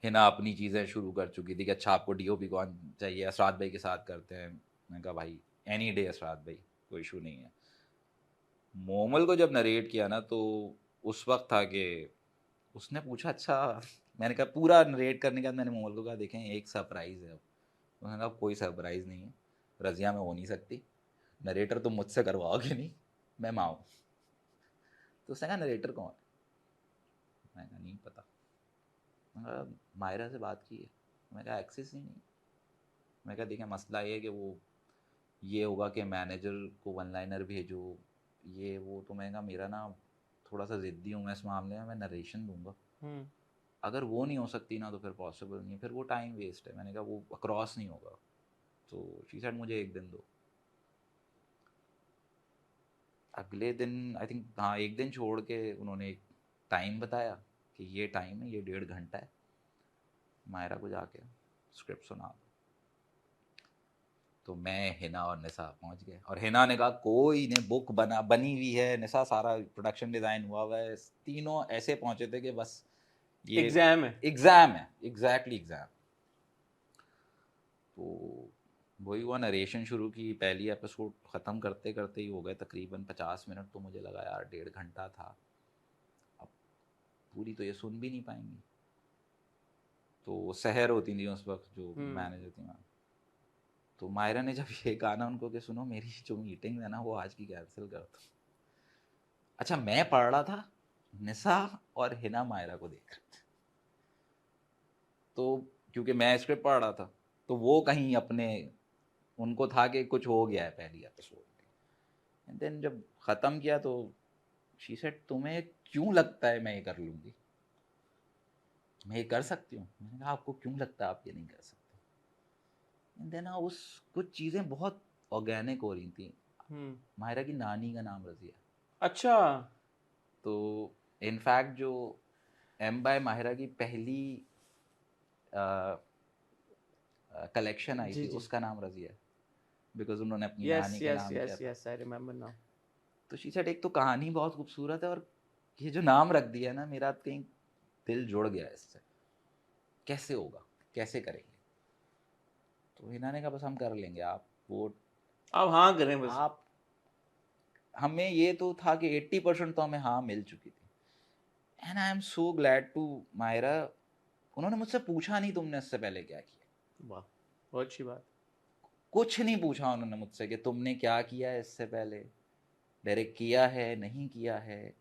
हिना अपनी चीज़ें शुरू कर चुकी थी कि अच्छा आपको डीओपी कौन चाहिए, असरात भाई के साथ करते हैं। मैंने कहा भाई एनी डे असरात भाई, कोई इशू नहीं है। मोमल को जब नरेट किया ना तो उस वक्त था कि उसने पूछा अच्छा, मैंने कहा पूरा नरेट करने के बाद मैंने मोमल को कहा देखें एक सरप्राइज़ है अब। उसने कहा कोई सरप्राइज़ नहीं है, रज़िया में हो नहीं सकती, नरेटर तुम मुझसे करवाओगे नहीं, मैं माँ हूँ। तो उसने कहा नरेटर कौन है, मैंने कहा नहीं पता। मैंने कहा मायरा से बात की है, मैंने कहा एक्सेस ही नहीं। मैंने कहा देखें मसला ये है कि वो ये होगा कि मैनेजर को वन लाइनर भेजो, ये वो। तो मैंने कहा मेरा ना थोड़ा सा ज़िद्दी हूँ मैं इस मामले में, मैं नरेशन दूंगा, हम्म अगर वो नहीं हो सकती ना तो फिर पॉसिबल नहीं है, फिर वो टाइम वेस्ट है। मैंने कहा वो अक्रॉस नहीं होगा। तो शी सेड मुझे एक दिन दो। अगले दिन आई थिंक, हाँ एक दिन छोड़ के उन्होंने एक टाइम बताया कि ये टाइम है, ये 1.5 घंटा है, मायरा को जाके स्क्रिप्ट सुना दो। तो मैं हिना और निसा पहुंच गए, और हिना ने कहा कोई ने बुक बनी हुई है, निसा सारा प्रोडक्शन डिज़ाइन हुआ हुआ है, तीनों ऐसे पहुंचे थे कि बस ये एग्जाम है। एग्ज़ाम है, एग्जैक्टली एग्ज़ाम। तो वही हुआ, नरेशन शुरू की, पहली एपिसोड ख़त्म करते करते ही हो गए तकरीबन 50 मिनट। तो मुझे लगा यार 1.5 घंटा था, अब पूरी तो ये सुन भी नहीं पाएंगी। तो सहर होती थी उस वक्त जो हम्म मैनेजर थी मैम, तो मायरा ने जब ये कहा ना उनको कि सुनो मेरी जो मीटिंग है ना वो आज की कैंसिल कर दो। अच्छा मैं पढ़ रहा था, निसा और हिना मायरा को देख रहे थे, तो क्योंकि मैं स्क्रिप्ट पढ़ रहा था तो वो कहीं अपने, उनको था कि कुछ हो गया है पहली एपिसोड में। एंड देन जब ख़त्म किया तो शी सेड तुम्हें क्यों लगता है मैं ये कर लूँगी, मैं ये कर सकती हूँ। मैंने कहा आपको क्यों लगता है आप ये नहीं कर सकते। एंड देन उस कुछ चीज़ें बहुत ऑर्गेनिक हो रही थी। हम्म मायरा की नानी का नाम रज़िया, अच्छा। तो इनफैक्ट जो एम बाय माहिरा की पहली कलेक्शन आई जी थी जी। उसका नाम रज़िया है, बिकॉज उन्होंने अपनी यस नानी का यस नाम किया यस था। Yes, I remember now. तो शी सेड एक तो कहानी बहुत खूबसूरत है, और ये जो नाम रख दिया ना मेरा कहीं दिल जुड़ गया इससे, कैसे होगा, कैसे करेंगे। तो इन्होंने कहा बस हम कर लेंगे, आप वो आप हाँ करें बस। आप हमें ये तो था कि 80% तो हमें हाँ मिल चुकी थी। And I am so glad to Maira, उन्होंने मुझसे पूछा नहीं तुमने इससे पहले क्या किया। वाह, बहुत अच्छी बात। कुछ नहीं पूछा उन्होंने मुझसे कि तुमने क्या किया है इससे पहले, डायरेक्ट किया है नहीं किया है,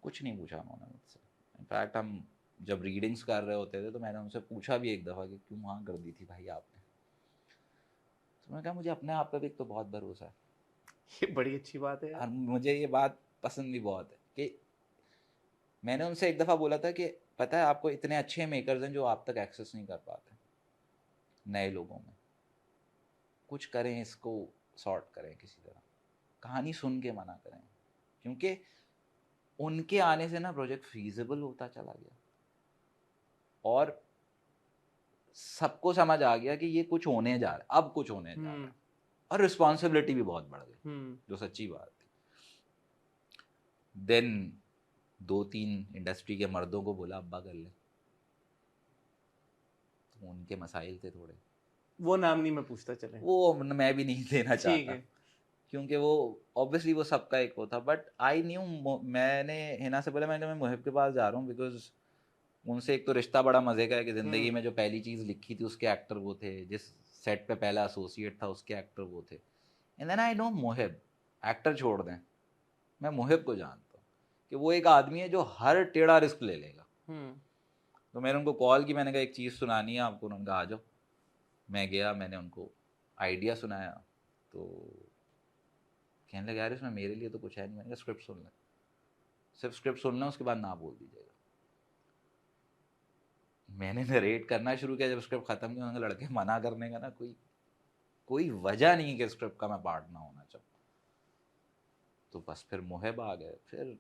कुछ नहीं पूछा उन्होंने मुझसे। इनफैक्ट हम जब रीडिंग्स कर रहे होते थे तो मैंने उनसे पूछा भी एक दफ़ा कि क्यों वहाँ कर दी थी भाई आपने। तो उन्होंने कहा मुझे अपने आप पे भी तो बहुत भरोसा है, ये बड़ी अच्छी बात है यार। और मुझे ये बात पसंद भी बहुत है कि मैंने उनसे एक दफ़ा बोला था कि पता है आपको इतने अच्छे मेकर्स हैं जो आप तक एक्सेस नहीं कर पाते नए लोगों में, कुछ करें इसको, सॉर्ट करें किसी तरह, कहानी सुन के मना करें, क्योंकि उनके आने से ना प्रोजेक्ट फीजिबल होता चला गया और सबको समझ आ गया कि ये कुछ होने जा रहा है, अब कुछ होने जा रहा है, और रिस्पॉन्सिबिलिटी भी बहुत बढ़ गई, जो सच्ची बात थी। देन 2-3 इंडस्ट्री के मर्दों को बोला अब्बा कर ले, तो उनके मसाइल थे थोड़े, वो नाम नहीं मैं पूछता, चले वो मैं भी नहीं लेना ठीक चाहता है। क्योंकि वो ऑब्वियसली वो सबका एक वो था, बट आई न्यू, मैंने हिना से बोला मैं मुहिब के पास जा रहा हूँ बिकॉज उनसे एक तो रिश्ता बड़ा मज़े का है कि ज़िंदगी में जो पहली चीज़ लिखी थी उसके एक्टर वो थे, जिस सेट पे पहला एसोसिएट था उसके एक्टर वो थे। And then I know Muhib, actor छोड़ दें, मैं मुहिब को जानता हूँ कि वो एक आदमी है जो हर टेढ़ा रिस्क ले लेगा। तो मैंने उनको कॉल की, मैंने कहा एक चीज़ सुनानी है आपको, उन्होंने कहा आ जाओ। मैं गया, मैंने उनको आइडिया सुनाया, तो कहने लगे यार इसमें मेरे लिए तो कुछ है नहीं। मैंने कहा स्क्रिप्ट सुन लें, सिर्फ स्क्रिप्ट सुन लें, उसके बाद ना बोल दीजिएगा। मैंने नरेट करना शुरू किया, जब स्क्रिप्ट खत्म किया उन्होंने लड़के मना करने का ना कोई वजह नहीं कि स्क्रिप्ट का मैं पार्ट ना होना चाहूँ, तो बस फिर मुहिब आ गए फिर।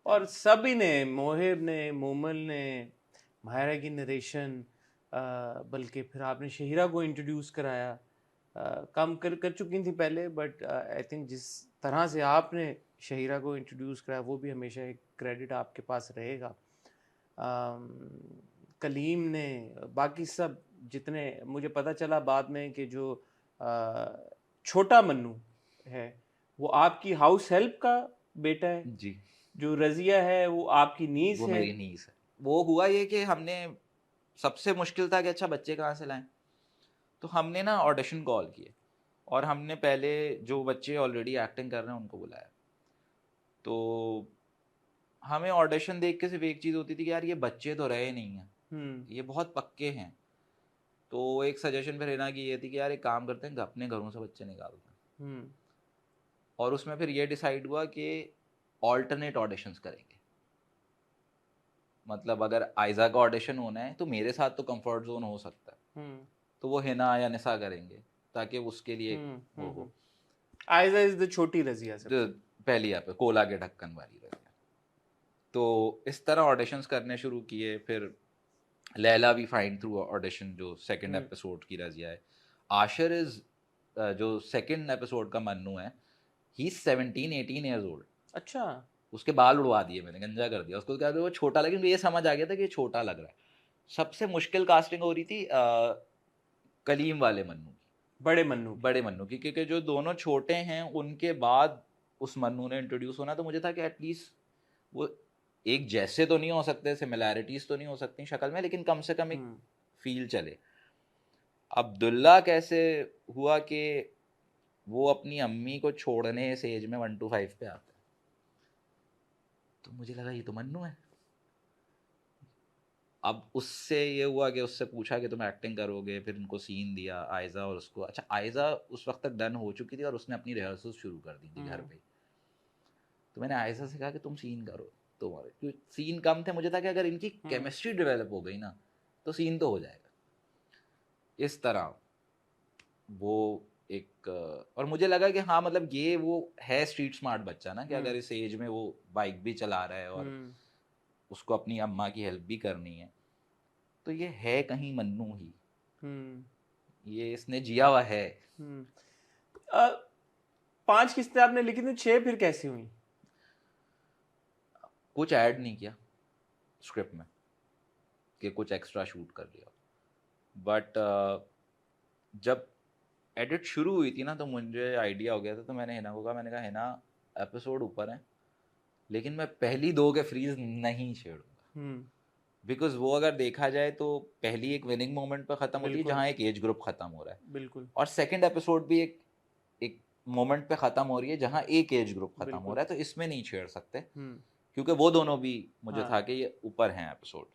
और सभी ने, मोहिब ने, मोमल ने, माहिरा की नरेशन, बल्कि फिर आपने शहीरा को इंट्रोड्यूस कराया। काम कर चुकी थी पहले, बट आई थिंक जिस तरह से आपने शहीरा को इंट्रोड्यूस कराया वो भी हमेशा एक क्रेडिट आपके पास रहेगा। कलीम ने, बाकी सब जितने, मुझे पता चला बाद में कि जो छोटा मन्नू है वो आपकी हाउस हेल्प का बेटा है जी, जो रजिया है वो आपकी नीस वो है। मेरी नीस है। वो हुआ ये कि हमने, सबसे मुश्किल था कि अच्छा बच्चे कहाँ से लाएं, तो हमने ना ऑडिशन कॉल किए और हमने पहले जो बच्चे ऑलरेडी एक्टिंग कर रहे हैं उनको बुलाया। तो हमें ऑडिशन देख के सिर्फ एक चीज़ होती थी कि यार ये बच्चे तो रहे नहीं हैं, ये बहुत पक्के हैं। तो एक सजेशन फिर हिना की ये थी कि यार एक काम करते हैं, अपने घरों से बच्चे निकालते हैं। और उसमें फिर ये डिसाइड हुआ कि ऑल्टरनेट ऑडिशंस करेंगे। मतलब अगर आयजा का ऑडिशन होना है तो मेरे साथ तो कंफर्ट जोन हो सकता है, तो वो हिना या निसा करेंगे ताकि उसके लिए वो हो। आयजा इज द छोटी रजिया तो सबसे। पहली यहाँ पे कोला के ढक्कन वाली रही। तो इस तरह ऑडिशंस करने शुरू किए। फिर लैला भी फाइन थ्रू ऑडिशन, जो सेकंड एपिसोड की रजिया है। आशिर इज जो सेकंड एपिसोड का मन्नू है, ही 17-18 ईयर्स ओल्ड। अच्छा, उसके बाल उड़वा दिए मैंने, गंजा कर दिया उसको, क्या वो छोटा, लेकिन ये समझ आ गया था कि ये छोटा लग रहा है। सबसे मुश्किल कास्टिंग हो रही थी कलीम वाले मन्नू की, बड़े मन्नू की, क्योंकि जो दोनों छोटे हैं उनके बाद उस मन्नू ने इंट्रोड्यूस होना। तो मुझे था कि एटलीस्ट वो एक जैसे तो नहीं हो सकते, सिमिलैरिटीज तो नहीं हो सकती शक्ल में, लेकिन कम से कम एक फील चले। अब्दुल्ला कैसे हुआ कि वो अपनी अम्मी को छोड़ने इस एज में 1 to 5 पे आता है, तो मुझे लगा ये तो मन्नू है। अब उससे ये हुआ कि उससे पूछा कि तुम एक्टिंग करोगे, फिर उनको सीन दिया आयजा और उसको। अच्छा, आयजा उस वक्त तक डन हो चुकी थी और उसने अपनी रिहर्सल शुरू कर दी थी घर पे। तो मैंने आयजा से कहा कि तुम सीन करो तुम्हारे, क्योंकि सीन कम थे, मुझे था कि अगर इनकी केमिस्ट्री डेवलप हो गई ना तो सीन तो हो जाएगा। इस तरह वो एक, और मुझे लगा कि हाँ मतलब ये वो है स्ट्रीट स्मार्ट बच्चा ना, कि अगर इस एज में वो बाइक भी चला रहा है और उसको अपनी अम्मा की हेल्प भी करनी है, तो ये है कहीं मन्नू ही, ये इसने जिया हुआ है। 5 किस्तें आपने लिखी थी, 6 फिर कैसी हुई? कुछ ऐड नहीं किया स्क्रिप्ट में कि कुछ एक्स्ट्रा शूट कर लिया, बट जब एडिट शुरू हुई थी ना तो मुझे आइडिया हो गया था, तो मैंने हिना को कहा, मैंने कहा हिना एपिसोड ऊपर है लेकिन मैं पहली 2 के फ्रीज नहीं छेड़ूंगा, बिकॉज वो अगर देखा जाए तो पहली एक विनिंग मोमेंट पर खत्म होती है बिल्कुल जहाँ एक एज ग्रुप खत्म हो रहा है, बिल्कुल और सेकंड एपिसोड भी एक मोमेंट पे खत्म हो रही है जहाँ एक एज ग्रुप खत्म हो बिल्कुल। रहा है, तो इसमें नहीं छेड़ सकते हम्म क्योंकि वो दोनों भी मुझे हाँ था कि ये ऊपर हैं एपिसोड।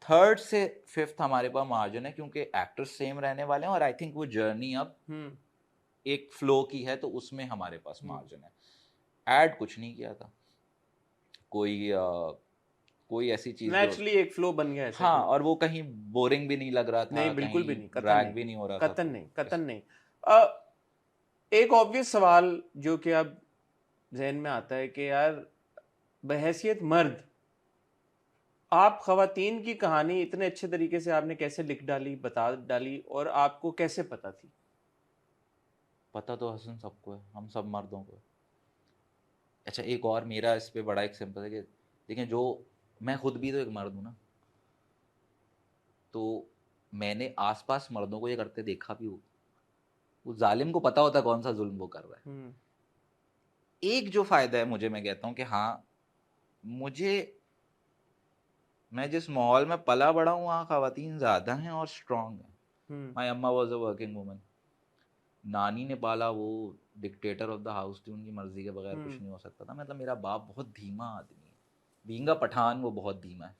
थर्ड से फिफ्थ हमारे पास मार्जिन है क्योंकि एक्टर्स सेम रहने वाले हैं और आई थिंक वो जर्नी अब हम्म एक फ्लो की है, तो उसमें हमारे पास हम्म मार्जिन है। ऐड कुछ नहीं किया था, कोई कोई ऐसी चीज जो, नेचुरली एक फ्लो बन गया ऐसा हाँ, कोई और वो कहीं बोरिंग भी नहीं लग रहा था, नहीं, बिल्कुल भी कहीं नहीं, कतन ड्रैग नहीं, भी नहीं हो रहा था, कतन तो नहीं, कतन नहीं। एक ऑब्वियस सवाल जो कि अब जहन में आता है कि यार बहैसियत मर्द आप खवातीन की कहानी इतने अच्छे तरीके से आपने कैसे लिख डाली, बता डाली, और आपको कैसे पता थी? पता तो हसन सबको है, हम सब मर्दों को है। अच्छा, एक और मेरा इस पे बड़ा एक सिंपल है कि देखिए, जो मैं खुद भी तो एक मर्द हूँ ना, तो मैंने आसपास मर्दों को ये करते देखा भी हो, उस जालिम को पता होता है कौन सा जुल्म वो कर रहा है। हम्म एक जो फायदा है मुझे, मैं कहता हूँ कि हाँ, मुझे, मैं जिस माहौल में पला बड़ा हूँ वहाँ खवातीन ज़्यादा हैं और स्ट्रांग हैं। हम्म माई अम्मा वॉज अ वर्किंग वूमन, नानी ने पाला, वो डिक्टेटर ऑफ द हाउस थी, उनकी मर्जी के बगैर कुछ हम्म नहीं हो सकता था। मतलब मेरा बाप बहुत धीमा आदमी है, बीइंग अ पठान वो बहुत धीमा है।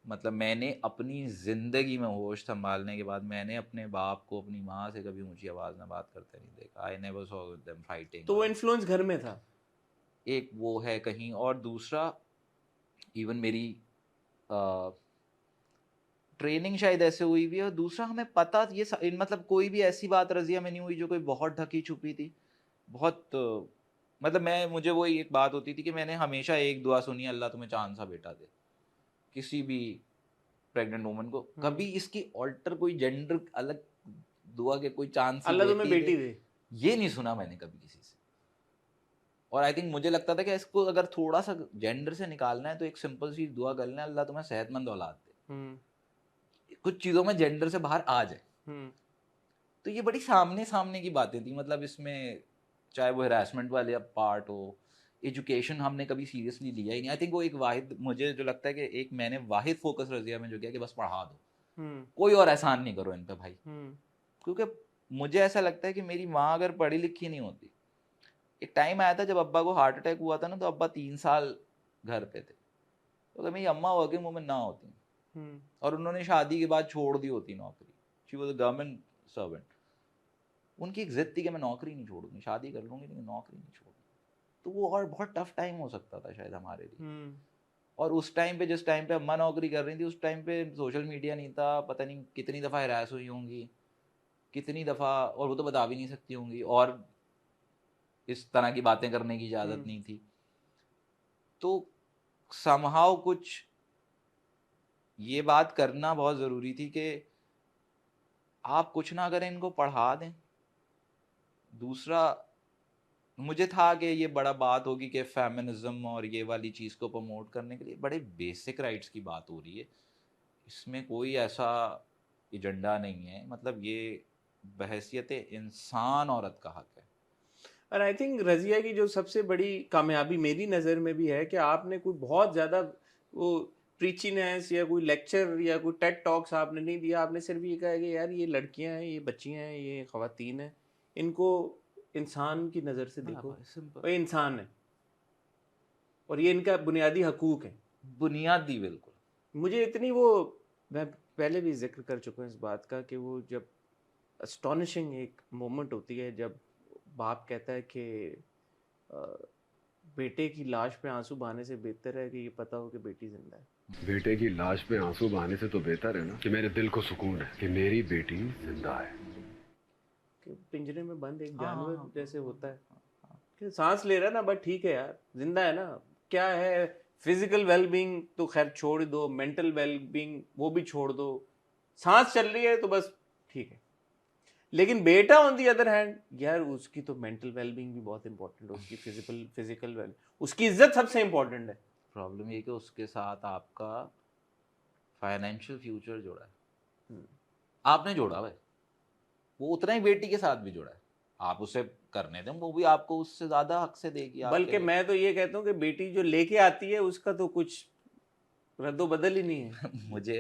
मतलब मैंने अपनी ज़िंदगी में होश संभालने के बाद मैंने अपने बाप को अपनी माँ से कभी ऊंची आवाज़ में बात करते नहीं देखा। I never saw them fighting. तो वो और इन्फ्लुएंस घर में था। एक वो है कहीं, और दूसरा इवन मेरी ट्रेनिंग शायद ऐसे हुई भी है, और दूसरा हमें पता ये मतलब कोई भी ऐसी बात रजिया में नहीं हुई जो कोई बहुत ढकी छुपी थी, बहुत मतलब मुझे वो एक बात होती थी कि मैंने हमेशा एक दुआ सुनी, अल्लाह तुम्हें चांद सा बेटा दे, किसी भी प्रेग्नेंट वुमन को। कभी इसकी ऑल्टर कोई जेंडर अलग दुआ के कोई चांद सी अल्लाह तुम्हें बेटी दे, बेटी दे। ये नहीं सुना मैंने कभी किसी से। और आई थिंक मुझे लगता था कि इसको अगर थोड़ा सा जेंडर से निकालना है तो एक सिंपल सी दुआ कर लें, अल्लाह तुम्हें सेहतमंद औलाद दे, हम्म कुछ चीज़ों में जेंडर से बाहर आ जाए। हम्म तो ये बड़ी सामने सामने की बातें थी, मतलब इसमें चाहे वो हरासमेंट वाले पार्ट हो, एजुकेशन हमने कभी सीरियसली लिया ही नहीं। आई थिंक वो एक वाहिद, मुझे जो लगता है कि एक मैंने वाहिद फोकस रजिया में जो किया कि बस पढ़ा दो, हम्म कोई और एहसान नहीं करो इन पे भाई। हम्म क्योंकि मुझे ऐसा लगता है कि मेरी माँ अगर पढ़ी लिखी नहीं होती, एक टाइम आया था जब अब्बा को हार्ट अटैक हुआ था ना, तो अब्बा 3 साल घर पे थे, तो अगर मेरी अम्मा वर्किंग वूमेन ना होती हम्म और उन्होंने शादी के बाद छोड़ दी होती नौकरी, she was a government servant, उनकी एक जिद थी कि मैं नौकरी नहीं छोड़ूंगी, शादी कर लूंगी लेकिन नौकरी नहीं छोड़ूंगी, तो वो और बहुत टफ टाइम हो सकता था शायद हमारे लिए। हम्म और उस टाइम पे, जिस टाइम पे अम्मा नौकरी कर रही थी, उस टाइम पे सोशल मीडिया नहीं था, पता नहीं कितनी दफ़ा हरास हुई होंगी, कितनी दफ़ा, और वो तो बता भी नहीं सकती होंगी, और इस तरह की बातें करने की इजाज़त हम्म नहीं थी। तो समहाउ कुछ ये बात करना बहुत ज़रूरी थी कि आप कुछ ना करें, इनको पढ़ा दें। दूसरा, मुझे था कि ये बड़ा बात होगी कि फेमिनिज्म और ये वाली चीज़ को प्रमोट करने के लिए बड़े बेसिक राइट्स की बात हो रही है, इसमें कोई ऐसा एजेंडा नहीं है, मतलब ये बहैसियत इंसान औरत का हक है। और आई थिंक रजिया की जो सबसे बड़ी कामयाबी मेरी नज़र में भी है कि आपने कोई बहुत ज़्यादा वो प्रीचीनेस या कोई लेक्चर या कोई टेड टॉक्स आपने नहीं दिया। आपने सिर्फ ये कहा कि यार ये लड़कियां हैं, ये बच्चियां हैं, ये खवातीन हैं, इनको इंसान की नज़र से हाँ देखो, भाई, सिंपल, और ये इंसान है और ये इनका बुनियादी हकूक है। बुनियादी, बिल्कुल। मुझे इतनी वो, मैं पहले भी जिक्र कर चुका हूँ इस बात का कि वो जब अस्टॉनिशिंग एक मोमेंट होती है जब बाप कहता है कि अ, बेटे की लाश पे आंसू बहाने से बेहतर है कि ये पता हो कि बेटी जिंदा है। बेटे की लाश पे आंसू बहाने से तो बेहतर है ना कि मेरे दिल को सुकून है कि मेरी बेटी जिंदा है। कि पिंजरे में बंद एक हाँ हाँ जानवर हाँ जैसे होता है हाँ हाँ। कि सांस ले रहा है ना, बट ठीक है यार, जिंदा है ना। क्या है, फिजिकल वेलबींग तो खैर छोड़ दो, मेंटल वेलबींग वो भी छोड़ दो, सांस चल रही है तो बस ठीक है। लेकिन बेटा ऑन दी अदर हैंड, यार उसकी तो मेंटल वेलबींग भी बहुत इंपॉर्टेंट है, उसकी फिजिकल फिजिकल वेल, उसकी इज्जत सबसे इंपॉर्टेंट है। प्रॉब्लम ये कि उसके साथ आपका फाइनेंशियल फ्यूचर जुड़ा है, हम्म, आपने जोड़ा हुआ है, वो उतना ही बेटी के साथ भी जुड़ा है, आप उसे करने दें, वो भी आपको उससे ज्यादा हक से देगी आपके बल्कि लिए। मैं तो ये कहता हूँ कि बेटी जो लेके आती है उसका तो कुछ रद्दो बदल ही नहीं है, मुझे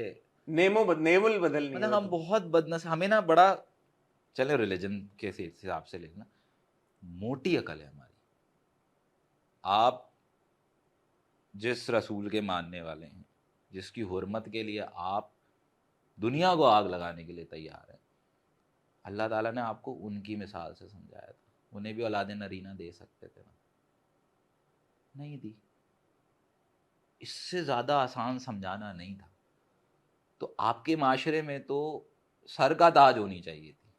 नेमुल बदल नहीं है मतलब वो हम तो। बहुत बदनसीब, हमें ना बड़ा, चले रिलीजन के हिसाब से लेना, मोटी अकल है हमारी। आप जिस रसूल के मानने वाले हैं, जिसकी हुर्मत के लिए आप दुनिया को आग लगाने के लिए तैयार हैं, अल्लाह ताला ने आपको उनकी मिसाल से समझाया था। उन्हें भी औलादे नरीना दे सकते थे ना, नहीं दी। इससे ज़्यादा आसान समझाना नहीं था। तो आपके माशरे में तो सर का ताज होनी चाहिए थी।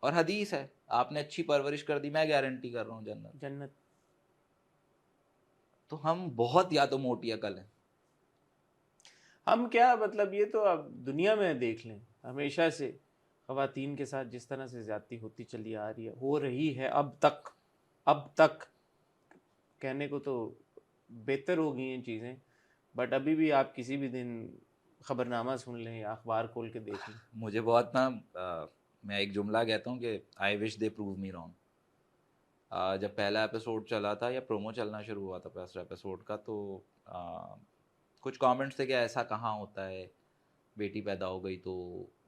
और हदीस है, आपने अच्छी परवरिश कर दी, मैं गारंटी कर रहा हूँ जन्नत। जन्नत। तो हम बहुत या तो मोटी अकल हैं। हम क्या मतलब, ये तो अब दुनिया में देख लें, हमेशा से ख़वातीन के साथ जिस तरह से ज़्यादती होती चली आ रही है, हो रही है अब तक कहने को तो बेहतर हो गई हैं चीज़ें, बट अभी भी आप किसी भी दिन ख़बरनामा सुन लें या अखबार खोल के देख लें। मुझे बहुत ना मैं एक जुमला कहता हूँ कि I wish they prove me wrong. जब पहला एपिसोड चला था या प्रोमो चलना शुरू हुआ था फर्स्ट एपिसोड का, तो कुछ कमेंट्स थे कि ऐसा कहाँ होता है, बेटी पैदा हो गई तो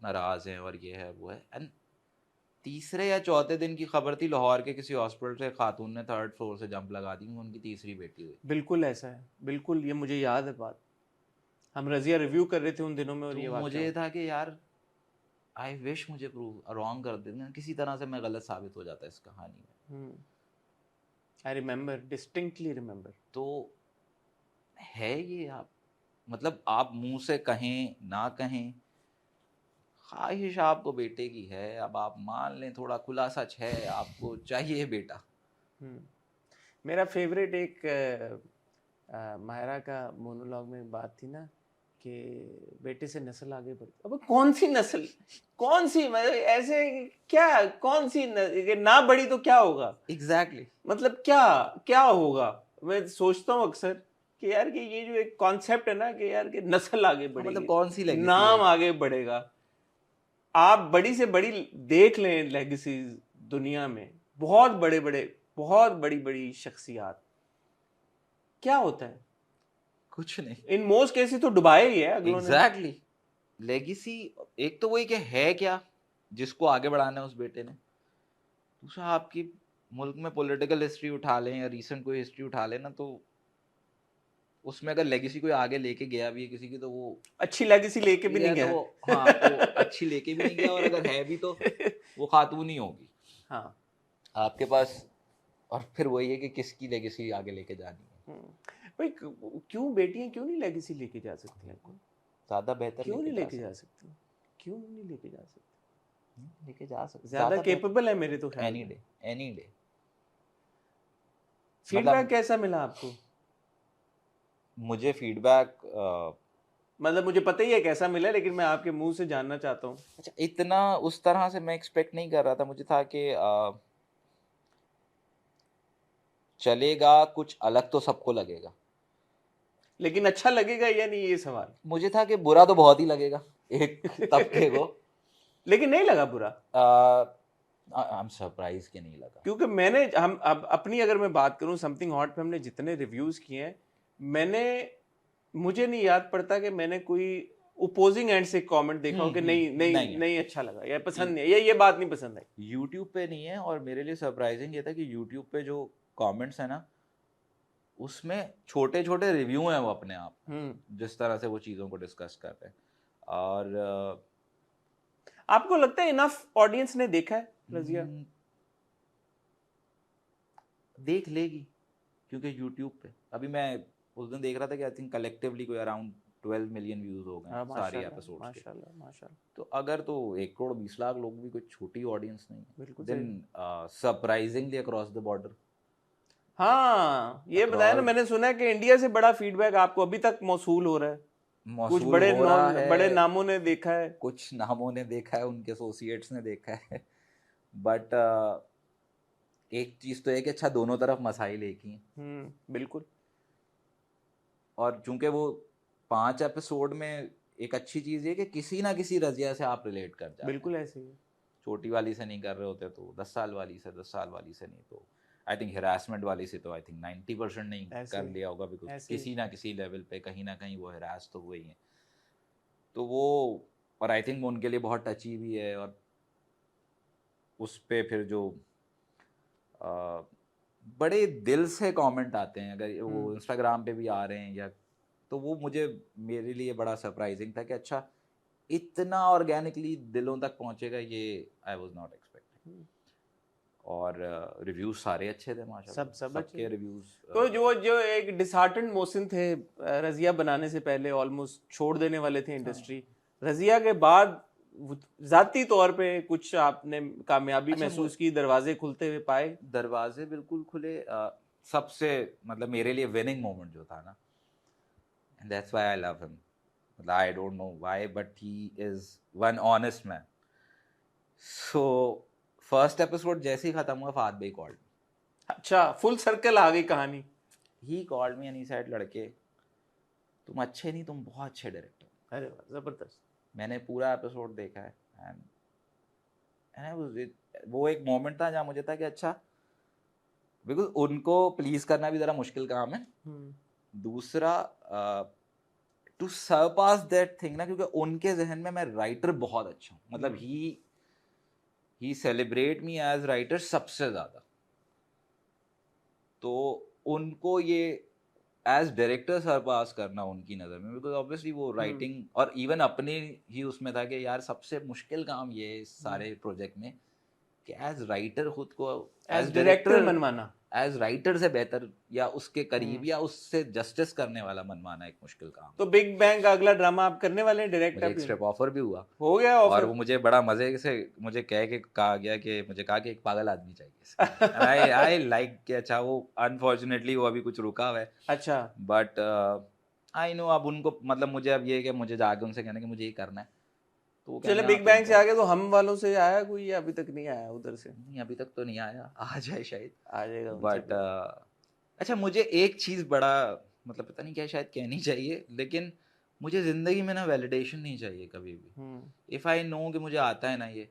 नाराज़ हैं और ये है वो है। एंड तीसरे या चौथे दिन की खबर थी, लाहौर के किसी हॉस्पिटल से खातून ने 3rd फ्लोर से जंप लगा दी, उनकी तीसरी बेटी हुई। बिल्कुल ऐसा है, बिल्कुल, ये मुझे याद है बात। हम रज़िया रिव्यू कर रहे थे उन दिनों में और तो ये वाक़या मुझे हुआ। था कि यार आई विश मुझे प्रूव रॉन्ग कर देना, किसी तरह से मैं गलत साबित हो जाता इस कहानी में। I remember, distinctly remember. तो है ये, आप मतलब आप मुंह से कहें ना कहें, ख्वाहिश आपको बेटे की है, अब आप मान लें थोड़ा खुला सच है, आपको चाहिए बेटा। मेरा फेवरेट एक मायरा का मोनोलॉग में बात थी ना कि बेटे से नस्ल आगे बढ़ती। अब कौन सी नस्ल, कौन सी, मतलब ऐसे क्या, कौन सी कि ना बढ़ी तो क्या होगा, एग्जैक्टली मतलब क्या क्या होगा। मैं सोचता हूँ अक्सर कि यार कि ये जो एक कॉन्सेप्ट है ना कि यार कि नस्ल आगे मतलब बढ़ेगी, कौन सी लेगेसी नाम है? आगे बढ़ेगा। आप बड़ी से बड़ी देख लें लेगेसीज दुनिया में, बहुत बड़े बड़े, बहुत बड़ी बड़ी शख्सियात, क्या होता है कुछ नहीं। इन मोस्ट केसेस तो डुबाया ही है अगलों ने। एग्जैक्टली लेगेसी एक तो वही कि है क्या जिसको आगे बढ़ाना है उस बेटे ने। दूसरा, आपकी मुल्क में पॉलिटिकल हिस्ट्री उठा लें या रीसेंट कोई हिस्ट्री उठा लें ना, तो उसमें अगर लेगेसी कोई आगे लेके गया भी है किसी की, तो वो अच्छी लेगेसी लेके भी नहीं या तो गया। वो, हाँ, तो अच्छी लेके भी नहीं गया, और अगर है भी तो वो खातून ही होगी हाँ। आपके पास। और फिर वही है कि किसकी लेगेसी आगे लेके जानी है। भाई क्यों बेटियां क्यों नहीं लेगेसी लेके जा सकती हैं, ज्यादा बेहतर क्यों नहीं लेके सकते। जा सकती, क्यों नहीं लेके जा सकती? लेके जा सकते, ज्यादा केपेबल है मेरे तो ख्याल एनी में। Day, any day. फीडबैक मतलब कैसा मिला आपको? मुझे फीडबैक, मतलब मुझे पता ही है कैसा मिला, लेकिन मैं आपके मुंह से जानना चाहता हूँ। अच्छा, इतना उस तरह से मैं एक्सपेक्ट नहीं कर रहा था। मुझे था कि चलेगा, कुछ अलग तो सबको लगेगा। लेकिन अच्छा लगेगा या नहीं, ये सवाल। मुझे था कि बुरा तो बहुत ही लगेगा एक तबके को। लेकिन नहीं लगा बुरा, आई एम सरप्राइज कि नहीं लगा। क्योंकि मैंने, हम अब अपनी अगर मैं बात करूं, समथिंग हॉट पे हमने जितने रिव्यूज किए हैं, मुझे नहीं याद पड़ता कि मैंने कोई ओपोजिंग एंड से कमेंट देखा हो कि नहीं नहीं नहीं है। नहीं अच्छा लगा या पसंद नहीं, ये बात नहीं पसंद आई। यूट्यूब पे नहीं है। और मेरे लिए सरप्राइजिंग ये था कि यूट्यूब पे जो कमेंट्स है ना, उसमें छोटे छोटे रिव्यू हैं वो अपने आप, जिस तरह से वो चीज़ों को डिस्कस कर रहे हैं। और आपको लगता है इनफ ऑडियंस ने देखा है रज़िया? देख लेगी, क्योंकि यूट्यूब पे अभी मैं उस दिन देख रहा था कि आई थिंक कलेक्टिवली कोई अराउंड 12 मिलियन व्यूज हो गए सारे एपिसोड्स के। माशाल्लाह माशाल्लाह। तो अगर तो 1 करोड़ 20 लाख लोग भी कोई छोटी ऑडियंस नहीं है, बिल्कुल then surprisingly across the border. हाँ, ये बताया ना, मैंने सुना है कि इंडिया से बड़ा फीडबैक आपको अभी तक मौसूल हो रहा है। कुछ बड़े नामों ने देखा है, कुछ नामों ने देखा है, उनके एसोसिएट्स ने देखा है। बट एक चीज तो है कि अच्छा, दोनों तरफ मसाइल एक ही हैं। बिल्कुल। और चूंकि वो 5 एपिसोड में एक अच्छी चीज़ ये कि किसी ना किसी रजिया से आप रिलेट कर जाते हैं। बिल्कुल ऐसे ही है। छोटी वाली से नहीं कर रहे होते तो 10 साल वाली से, 10 साल वाली से नहीं तो आई थिंक हरासमेंट वाली से तो आई थिंक 90% नहीं ऐसे कर ही, लिया होगा, बिकॉज ऐसे ही। किसी ना किसी लेवल पे कहीं ना कहीं वो हरास तो हुए ही हैं। तो वो, और आई थिंक उनके लिए बहुत टची भी है। और उस पे फिर जो बड़े दिल से कमेंट आते हैं, अगर वो इंस्टाग्राम पे भी आ रहे हैं या, तो वो मुझे, मेरे लिए बड़ा सरप्राइजिंग था कि अच्छा इतना ऑर्गेनिकली दिलों तक पहुंचेगा, ये आई वाज नॉट एक्सपेक्टिंग। और रिव्यूज सारे अच्छे थे माशाल्लाह, सब अच्छे सबके थे। रिव्यूज। तो जो एक डिसहार्टेंड मोहसिन थे रजिया बनाने से पहले, ऑलमोस्ट छोड़ देने वाले थे इंडस्ट्री, रजिया के बाद जाती तौर पे कुछ आपने कामयाबी अच्छा, महसूस की, दरवाजे खुलते हुए पाए? दरवाजे बिल्कुल खुले। सबसे मतलब मेरे लिए विनिंग मोमेंट जो था ना, and that's why I love him, मतलब I don't know why but he is one honest man. So first episode जैसे ही खत्म हुआ, फाद भाई कॉल्ड, अच्छा, फुल सर्कल आ गई कहानी। He called me and he said, लड़के तुम अच्छे नहीं, तुम बहुत अच्छे डायरेक्टर। अरे वाह, जबरदस्त। मैंने पूरा एपिसोड देखा है एंड वो एक मोमेंट था जहाँ मुझे था कि अच्छा, बिकॉज उनको प्लीज करना भी जरा मुश्किल काम है। दूसरा, टू सरपास दैट थिंग ना, क्योंकि उनके जहन में मैं राइटर बहुत अच्छा हूँ, मतलब ही सेलिब्रेट मी एज राइटर सबसे ज्यादा। तो उनको ये एज डायरेक्टर सरपास करना उनकी नज़र में, बिकॉज ऑब्वियसली वो राइटिंग और इवन अपने ही उसमें था कि यार सबसे मुश्किल काम ये है इस सारे प्रोजेक्ट में कि एज राइटर खुद को एज डायरेक्टर मनवाना, एज राइटर से बेहतर या उसके करीब या उससे जस्टिस करने वाला मनवाना एक मुश्किल काम। तो बिग बैंग का अगला ड्रामा आप करने वाले हैं डायरेक्ट? मुझे एक स्क्रिप्ट ऑफर भी हुआ, हो गया और ऑफर? वो मुझे बड़ा मजे से मुझे कह के कहा गया कि मुझे कहा कि एक पागल आदमी चाहिए। आई लाइक कि अच्छा, वो अनफॉर्चुनेटली वो अभी कुछ रुका हुआ है। अच्छा, बट आई नो अब उनको, मतलब मुझे अब ये है कि मुझे जाके उनसे कहना कि मुझे ये करना है, तो वो चले कहना, बिग बैंग से आगे तो हम वालों से आया कोई या अभी तक नहीं आया उधर से? नहीं अभी तक तो नहीं आया, आ जाए शायद, आ जाएगा उनसे बट अच्छा मुझे एक चीज़ बड़ा, मतलब पता नहीं क्या शायद कहनी चाहिए, लेकिन मुझे ज़िंदगी में ना वैलिडेशन नहीं चाहिए कभी भी। इफ़ आई नो कि मुझे आता है ना ये,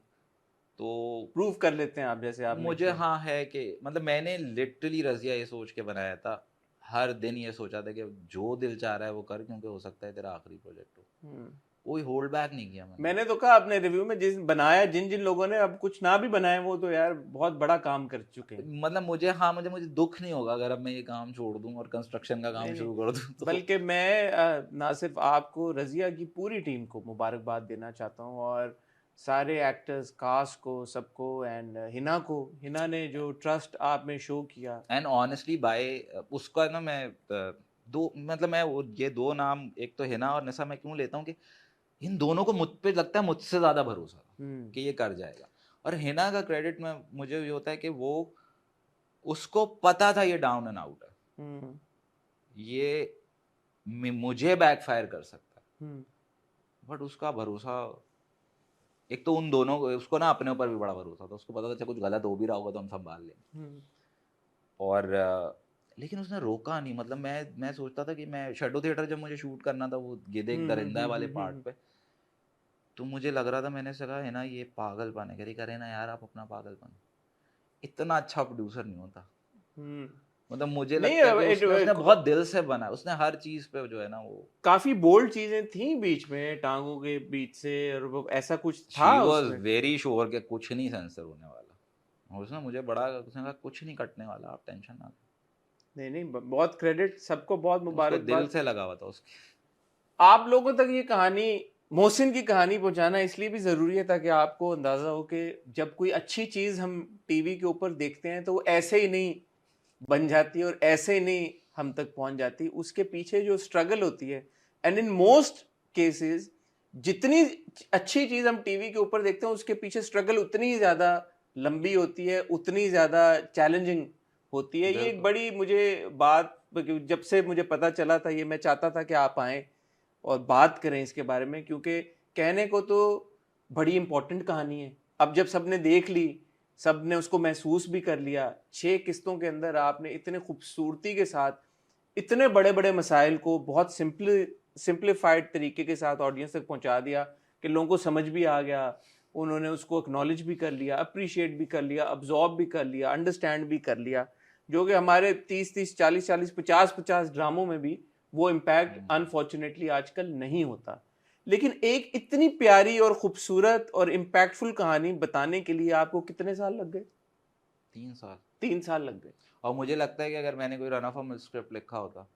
तो प्रूव कर लेते हैं आप, जैसे आपने मुझे किया। हाँ है कि मतलब मैंने लिटरली रज़िया ये सोच के बनाया था, हर दिन ये सोचा था कि जो दिल चाह रहा है वो कर, क्योंकि हो सकता है तेरा आखिरी प्रोजेक्ट हो। कोई होल्ड बैक नहीं किया मैंने तो कहा अपने रिव्यू में, जिन जिन लोगों ने अब कुछ ना भी बनाए वो तो यार बहुत बड़ा काम कर चुके हैं। मतलब मुझे दुख नहीं होगा अगर अब मैं ये काम छोड़ दूं और कंस्ट्रक्शन का काम शुरू कर दूं तो। बल्कि मैं ना सिर्फ आपको, रज़िया की पूरी टीम को मुबारकबाद देना चाहता हूँ, और सारे एक्टर्स, कास्ट को, सबको, एंड हिना ने जो ट्रस्ट आप में शो किया। एंड ऑनेस्टली बाय उसका ना मैं दो, मतलब मैं ये दो नाम, एक तो हिना और निसा, मैं क्यों लेता हूँ कि इन दोनों को मुझ पे लगता है मुझसे ज्यादा भरोसा था कि ये कर जाएगा। और हिना का क्रेडिट में मुझे ये होता है कि वो, उसको पता था ये डाउन एंड आउट है, ये मुझे बैकफायर कर सकता है, बट उसका भरोसा, एक तो उन दोनों को, उसको ना अपने ऊपर भी बड़ा भरोसा था, उसको पता था कुछ गलत हो भी रहा होगा तो हम संभाल लेंगे। और लेकिन उसने रोका नहीं, मतलब मैं सोचता था कि मैं शेडो थिएटर जब मुझे शूट करना था वो गिद्धे एक दरिंदा वाले पार्ट पे, तो मुझे लग रहा था, मैंने कहा है ना ये पागलपन है, कह रही करे ना यार आप अपना पागलपन, इतना अच्छा प्रोड्यूसर नहीं होता। मतलब मुझे लगता है कि उसने बहुत दिल से बना, उसने हर चीज पे जो है ना, वो काफी बोल्ड चीजें थी बीच में, टांगों के बीच से, और वो ऐसा कुछ था शी वाज उसमें। वेरी श्योर कि कुछ नहीं सेंसर होने वाला, उसने मुझे बड़ा, उसने कहा कुछ नहीं कटने वाला, आप टेंशन ना लें। नहीं, बहुत क्रेडिट, सबको बहुत मुबारकबाद। दिल से लगा हुआ था उसके। आप लोगों तक ये कहानी, मोहसिन की कहानी पहुंचाना इसलिए भी जरूरी है ताकि आपको अंदाजा हो कि जब कोई अच्छी चीज हम टीवी के ऊपर देखते हैं तो वो ऐसे ही नहीं बन जाती और ऐसे ही नहीं हम तक पहुंच जाती, उसके पीछे जो स्ट्रगल होती है। एंड इन मोस्ट केसेस जितनी अच्छी चीज हम टीवी के ऊपर देखते हैं उसके पीछे स्ट्रगल उतनी ही ज्यादा लंबी होती है, उतनी ज्यादा चैलेंजिंग होती है। ये एक बड़ी मुझे बात, जब से मुझे पता चला था ये, मैं चाहता था कि आप आएं और बात करें इसके बारे में, क्योंकि कहने को तो बड़ी इंपॉर्टेंट कहानी है। अब जब सबने देख ली, सबने उसको महसूस भी कर लिया, 6 किस्तों के अंदर आपने इतने खूबसूरती के साथ इतने बड़े बड़े मसाइल को बहुत सिंप्लीफाइड तरीके के साथ ऑडियंस तक पहुंचा दिया कि लोगों को समझ भी आ गया, उन्होंने उसको एक्नॉलेज भी कर लिया, अप्रिशिएट भी कर लिया, अब्जॉर्ब भी कर लिया, अंडरस्टैंड भी कर लिया, जो कि हमारे 30-30, 40-40, 50-50 ड्रामों में भी वो इम्पैक्ट अनफॉर्चुनेटली आजकल नहीं होता। लेकिन एक इतनी प्यारी और खूबसूरत और इम्पैक्टफुल कहानी बताने के लिए आपको कितने साल लग गए? 3 साल। 3 साल लग गए। और मुझे लगता है कि अगर मैंने कोई रन ऑफ अ स्क्रिप्ट लिखा होता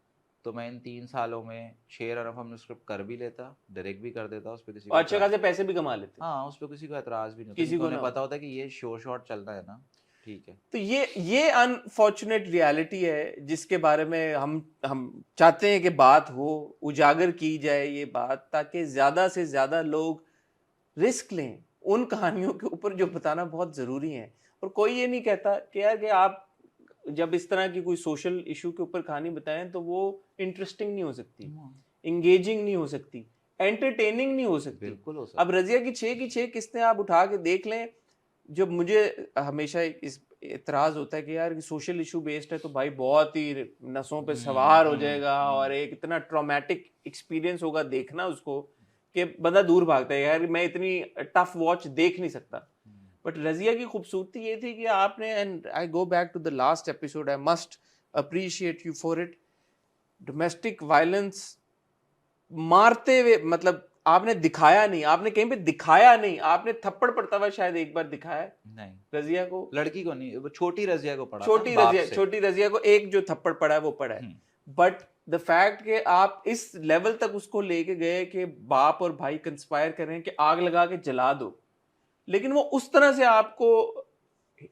तो मैं इन 3 सालों में 6 रन ऑफ अ स्क्रिप्ट कर भी लेता, डायरेक्ट भी कर देता, उस पर किसी को और अच्छे खासे पैसे भी कमा लेते। हाँ, उस पर किसी को एतराज़ भी नहीं होता, किसी को उन्हें ना पता होता है कि ये शो शॉट चल रहा है ना, ठीक है। तो ये अनफॉर्चुनेट रियलिटी है जिसके बारे में हम चाहते हैं कि बात हो, उजागर की जाए ये बात, ताकि ज़्यादा से ज़्यादा लोग रिस्क लें उन कहानियों के ऊपर जो बताना बहुत ज़रूरी है। और कोई ये नहीं कहता कि यार कि आप जब इस तरह की कोई सोशल इशू के ऊपर कहानी बताएं तो वो इंटरेस्टिंग नहीं हो सकती, इंगेजिंग नहीं हो सकती, एंटरटेनिंग नहीं हो सकती। बिल्कुल हो सकता। अब रजिया की 6 की 6 किस्तें आप उठा के देख लें। जब मुझे हमेशा इस इतराज होता है कि यार सोशल इशू बेस्ड है तो भाई बहुत ही नसों पे सवार हो जाएगा और एक इतना ट्रॉमेटिक एक्सपीरियंस होगा देखना उसको कि बंदा दूर भागता है, यार मैं इतनी टफ वॉच देख नहीं सकता। बट रजिया की खूबसूरती ये थी कि आपने, and I go back to the last episode, I must appreciate you for it, domestic violence मारते हुए, मतलब आपने दिखाया नहीं, आपने कहीं पे दिखाया नहीं, आपने थप्पड़ पड़ता हुआ शायद एक बार दिखाया नहीं, रजिया को, लड़की को नहीं, वो छोटी रजिया को पड़ा छोटी रजिया को एक जो थप्पड़ पड़ा है वो पड़ा है। बट द फैक्ट कि आप इस लेवल तक उसको लेके गए कि बाप और भाई कंस्पायर कर रहे हैं कि आग लगा के जला दो, लेकिन वो उस तरह से आपको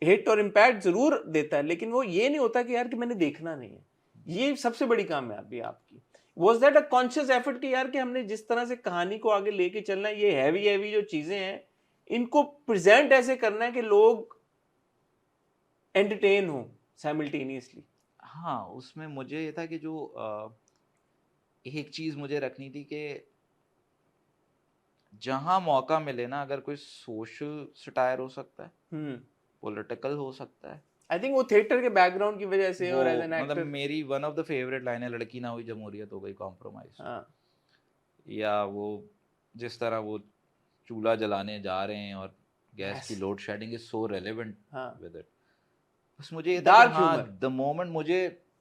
हिट और इम्पैक्ट जरूर देता है, लेकिन वो ये नहीं होता कि यार कि मैंने देखना नहीं है। ये सबसे बड़ी कामयाबी आपकी। Was that a conscious effort कि यार कि हमने जिस तरह से कहानी को आगे लेके चलना है, ये हैवी जो चीजें हैं इनको प्रेजेंट ऐसे करना है कि लोग एंटरटेन हो साइमल्टेनियसली। हाँ, उसमें मुझे ये था कि जो एक चीज मुझे रखनी थी कि जहां मौका मिले ना, अगर कोई सोशल सटायर हो सकता है, पॉलिटिकल हो सकता है। आई थिंक वो थिएटर के बैकग्राउंड की वजह से और एज एन मतलब एक्टर मेरी one of the favourite line है, लड़की ना हुई जमहूरियत हो गई कॉम्प्रोमाइज। हाँ, या वो जिस तरह वो चूल्हा जलाने जा रहे हैं और गैस की Yes. Load shedding is so relevant हाँ, विद इट। बस मुझे ये था Dark कि हाँ, humor. द मोमेंट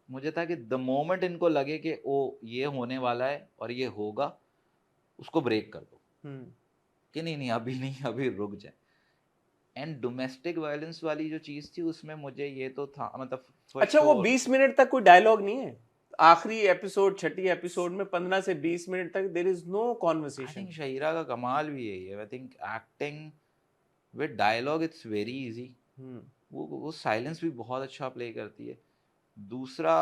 मुझे था कि द मोमेंट इनको लगे कि ओ ये होने वाला है और ये होगा, उसको ब्रेक कर दो कि नहीं अभी नहीं, अभी रुक जाए। एंड डोमेस्टिक वायलेंस वाली जो चीज थी उसमें मुझे ये तो था, मतलब for अच्छा वो sure, 20 मिनट तक कोई डायलॉग नहीं है आखिरी एपिसोड, छठी एपिसोड में 15 से 20 मिनट तक there is no I conversation. Think Shaheera का कमाल भी यही है। I think acting with dialogue it's very easy. वो साइलेंस भी बहुत अच्छा प्ले करती है। दूसरा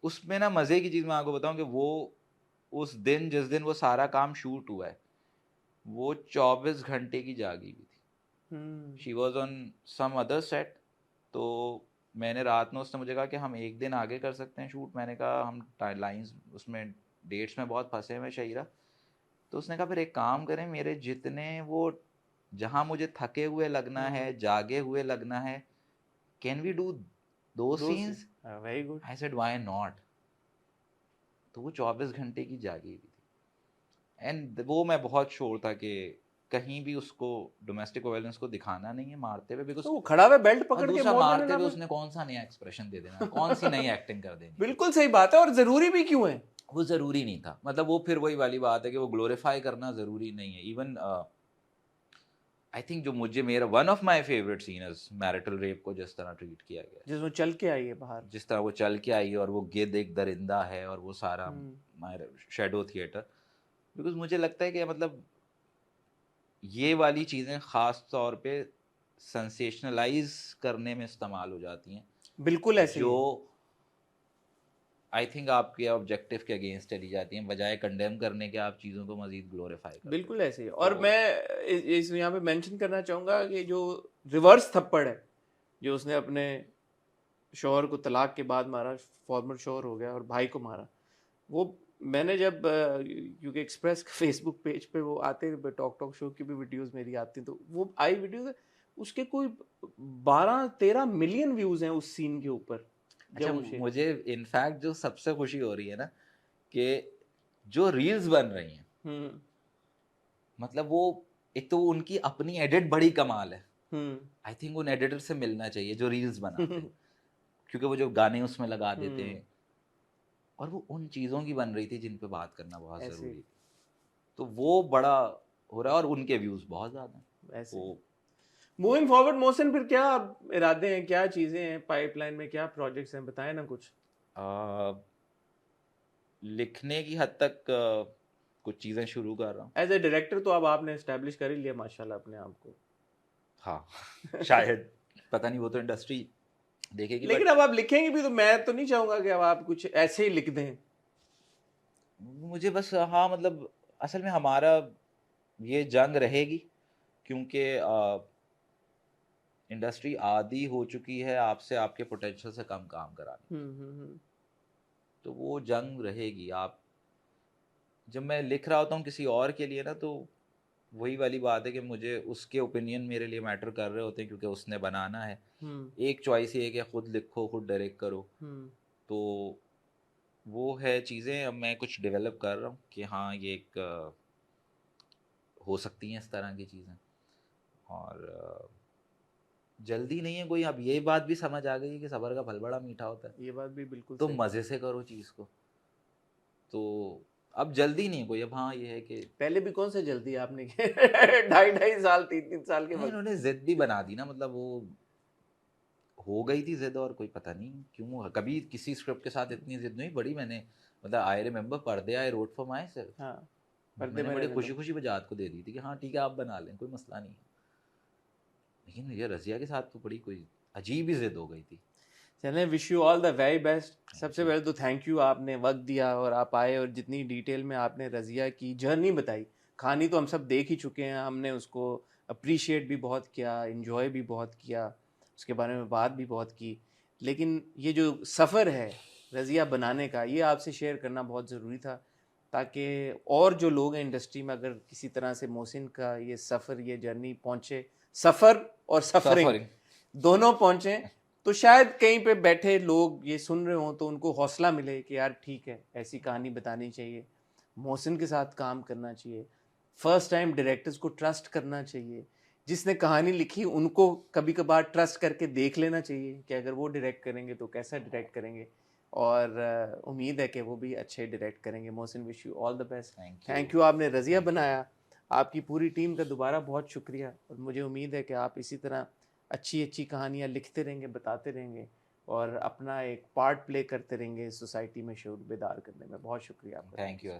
उसमें ना मज़े की चीज़ मैं आपको बताऊं कि वो उस दिन जिस दिन वो सारा काम शूट हुआ है वो 24 घंटे की जागी हुई थी। She was on some other set, तो मैंने रात में, उसने मुझे कहा कि हम एक दिन आगे कर सकते हैं शूट। मैंने कहा हम लाइंस उसमें डेट्स में बहुत फंसे हुए शहीरा। तो उसने कहा फिर एक काम करें, मेरे जितने वो जहाँ मुझे थके हुए लगना है, जागे हुए लगना है, कैन वी डू दो scenes? Very good. I said why not. तो वो 24 घंटे की जागी हुई थी। एंड वो मैं बहुत श्योर था कि कहीं भी उसको डोमेस्टिक वायलेंस को दिखाना नहीं है मारते हुए, बिकॉज तो वो खड़ा हुआ बेल्ट पकड़ के दूसरा मोड़ मारते देना हुए फिर। उसने कौन सा नया एक्सप्रेशन दे देना, कौन सी नई एक्टिंग कर देनी। बिल्कुल सही बात है, और जरूरी भी क्यों है? वो जरूरी नहीं था। मतलब वो फिर वही वाली बात है कि वो ग्लोरीफाई करना जरूरी नहीं है। इवन आई थिंक जो मुझे मेरा one of my favourite scenes, marital rape को जिस तरह ट्रीट किया गया, जिसमें चल के आई है बाहर, जिस तरह वो चल के आई और वो गिद्ध एक दरिंदा है और वो सारा शेडो थिएटर, बिकॉज मुझे लगता है कि मतलब ये वाली चीज़ें ख़ास तौर पे सेंसेशनलाइज करने में इस्तेमाल हो जाती हैं। बिल्कुल ऐसे जो आई थिंक आपके ऑब्जेक्टिव के अगेंस्ट चली जाती हैं, बजाय कंडेम करने के आप चीज़ों को मजीद ग्लोरीफाई करते हैं। बिल्कुल ऐसे ही। और मैं इस यहाँ पे मेंशन करना चाहूँगा कि जो रिवर्स थप्पड़ है जो उसने अपने शौहर को तलाक के बाद मारा, फॉर्मर शौहर हो गया और भाई को मारा, वो मैंने जब क्योंकि एक्सप्रेस फेसबुक पेज पे वो आते टॉक शो की भी वीडियोस मेरी आती तो वो आई वीडियोस, उसके कोई 12-13 मिलियन व्यूज हैं उस सीन के ऊपर। अच्छा, मुझे इनफैक्ट जो सबसे खुशी हो रही है ना कि जो रील्स बन रही हैं, हम्म मतलब वो एक तो उनकी अपनी एडिट बड़ी कमाल है। हम्म आई थिंक उन एडिटर से मिलना चाहिए जो रील्स बनाते हैं, क्योंकि वो जो गाने उसमें लगा देते हम्म। हैं, और वो उन चीज़ों की बन रही थी जिन पे बात करना बहुत ऐसे ज़रूरी थी। तो वो बड़ा हो रहा है, और उनके व्यूज़ बहुत ज़्यादा हैं। ऐसे वो मूविंग फॉरवर्ड मोहसिन, फिर क्या इरादे हैं, क्या चीजें हैं पाइपलाइन में, क्या प्रोजेक्ट्स हैं, बताएं ना कुछ। आ, लिखने की हद तक कुछ चीज़ें शुरू कर रहा हूँ। एज ए डायरेक्टर तो अब आपने एस्टेब्लिश कर ही लिया माशाल्लाह अपने आप को। हाँ शायद, पता नहीं, वो तो इंडस्ट्री देखेगी। लेकिन बट अब आप लिखेंगे भी तो मैं तो नहीं चाहूंगा कि अब आप कुछ ऐसे ही लिख दें। मुझे बस, हाँ मतलब, असल में हमारा ये जंग रहेगी, क्योंकि इंडस्ट्री आदी हो चुकी है आपसे आपके पोटेंशियल से कम काम कराने। तो वो जंग रहेगी। आप, जब मैं लिख रहा होता हूँ किसी और के लिए ना, तो वही वाली बात है कि मुझे उसके ओपिनियन मेरे लिए मैटर कर रहे होते हैं, क्योंकि उसने बनाना है। एक चॉइस ये है कि खुद लिखो, खुद डायरेक्ट करो। तो वो है चीज़ें, अब मैं कुछ डेवलप कर रहा हूँ कि हाँ ये एक हो सकती हैं इस तरह की चीज़ें। और जल्दी नहीं है कोई। अब ये बात भी समझ आ गई है कि सब्र का फल बड़ा मीठा होता है। ये बात भी बिल्कुल तो सही। मज़े से करो चीज़ को। तो अब जल्दी नहीं है कोई। अब हाँ ये है कि पहले भी कौन से जल्दी आपने किए 2.5 साल 3 साल के नहीं, वक्त। इन्होंने जिद भी बना दी ना, मतलब वो हो गई थी जिद, और कोई पता नहीं क्यों। कभी किसी स्क्रिप्ट के साथ इतनी जिद नहीं बड़ी मैंने। मतलब आई रिमेम्बर पर्दे आई रोड फॉर माई सेल्फ, हाँ, पर्दे मैंने में बड़े रहने खुशी दो। खुशी बजात को दे दी थी कि हाँ ठीक है आप बना लें, कोई मसला नहीं है। लेकिन ये रजिया के साथ तो बड़ी कोई अजीब ही जिद हो गई थी। चलें, wish you all the very best. सबसे you. पहले तो थैंक यू, आपने वक्त दिया और आप आए और जितनी डिटेल में आपने रज़िया की जर्नी बताई। कहानी तो हम सब देख ही चुके हैं, हमने उसको अप्रिशिएट भी बहुत किया, इन्जॉय भी बहुत किया, उसके बारे में बात भी बहुत की। लेकिन ये जो सफ़र है रज़िया बनाने का, ये आपसे शेयर करना बहुत ज़रूरी था, ताकि और जो लोग हैं इंडस्ट्री में, अगर किसी तरह से मोहसिन का ये सफ़र, ये जर्नी पहुँचे, सफ़र और सफरिंग Suffering. दोनों पहुँचें, तो शायद कहीं पे बैठे लोग ये सुन रहे हों तो उनको हौसला मिले कि यार ठीक है, ऐसी कहानी बतानी चाहिए, मोहसिन के साथ काम करना चाहिए, फर्स्ट टाइम डायरेक्टर्स को ट्रस्ट करना चाहिए, जिसने कहानी लिखी उनको कभी कभार ट्रस्ट करके देख लेना चाहिए कि अगर वो डायरेक्ट करेंगे तो कैसा डायरेक्ट करेंगे। और उम्मीद है कि वो भी अच्छे डायरेक्ट करेंगे। Mohsin, wish you all the best. Thank you, आपने रज़िया बनाया। आपकी पूरी टीम का दोबारा बहुत शुक्रिया, और मुझे उम्मीद है कि आप इसी तरह अच्छी अच्छी कहानियाँ लिखते रहेंगे, बताते रहेंगे, और अपना एक पार्ट प्ले करते रहेंगे सोसाइटी में शऊर बेदार करने में। बहुत शुक्रिया आपका। Thank you.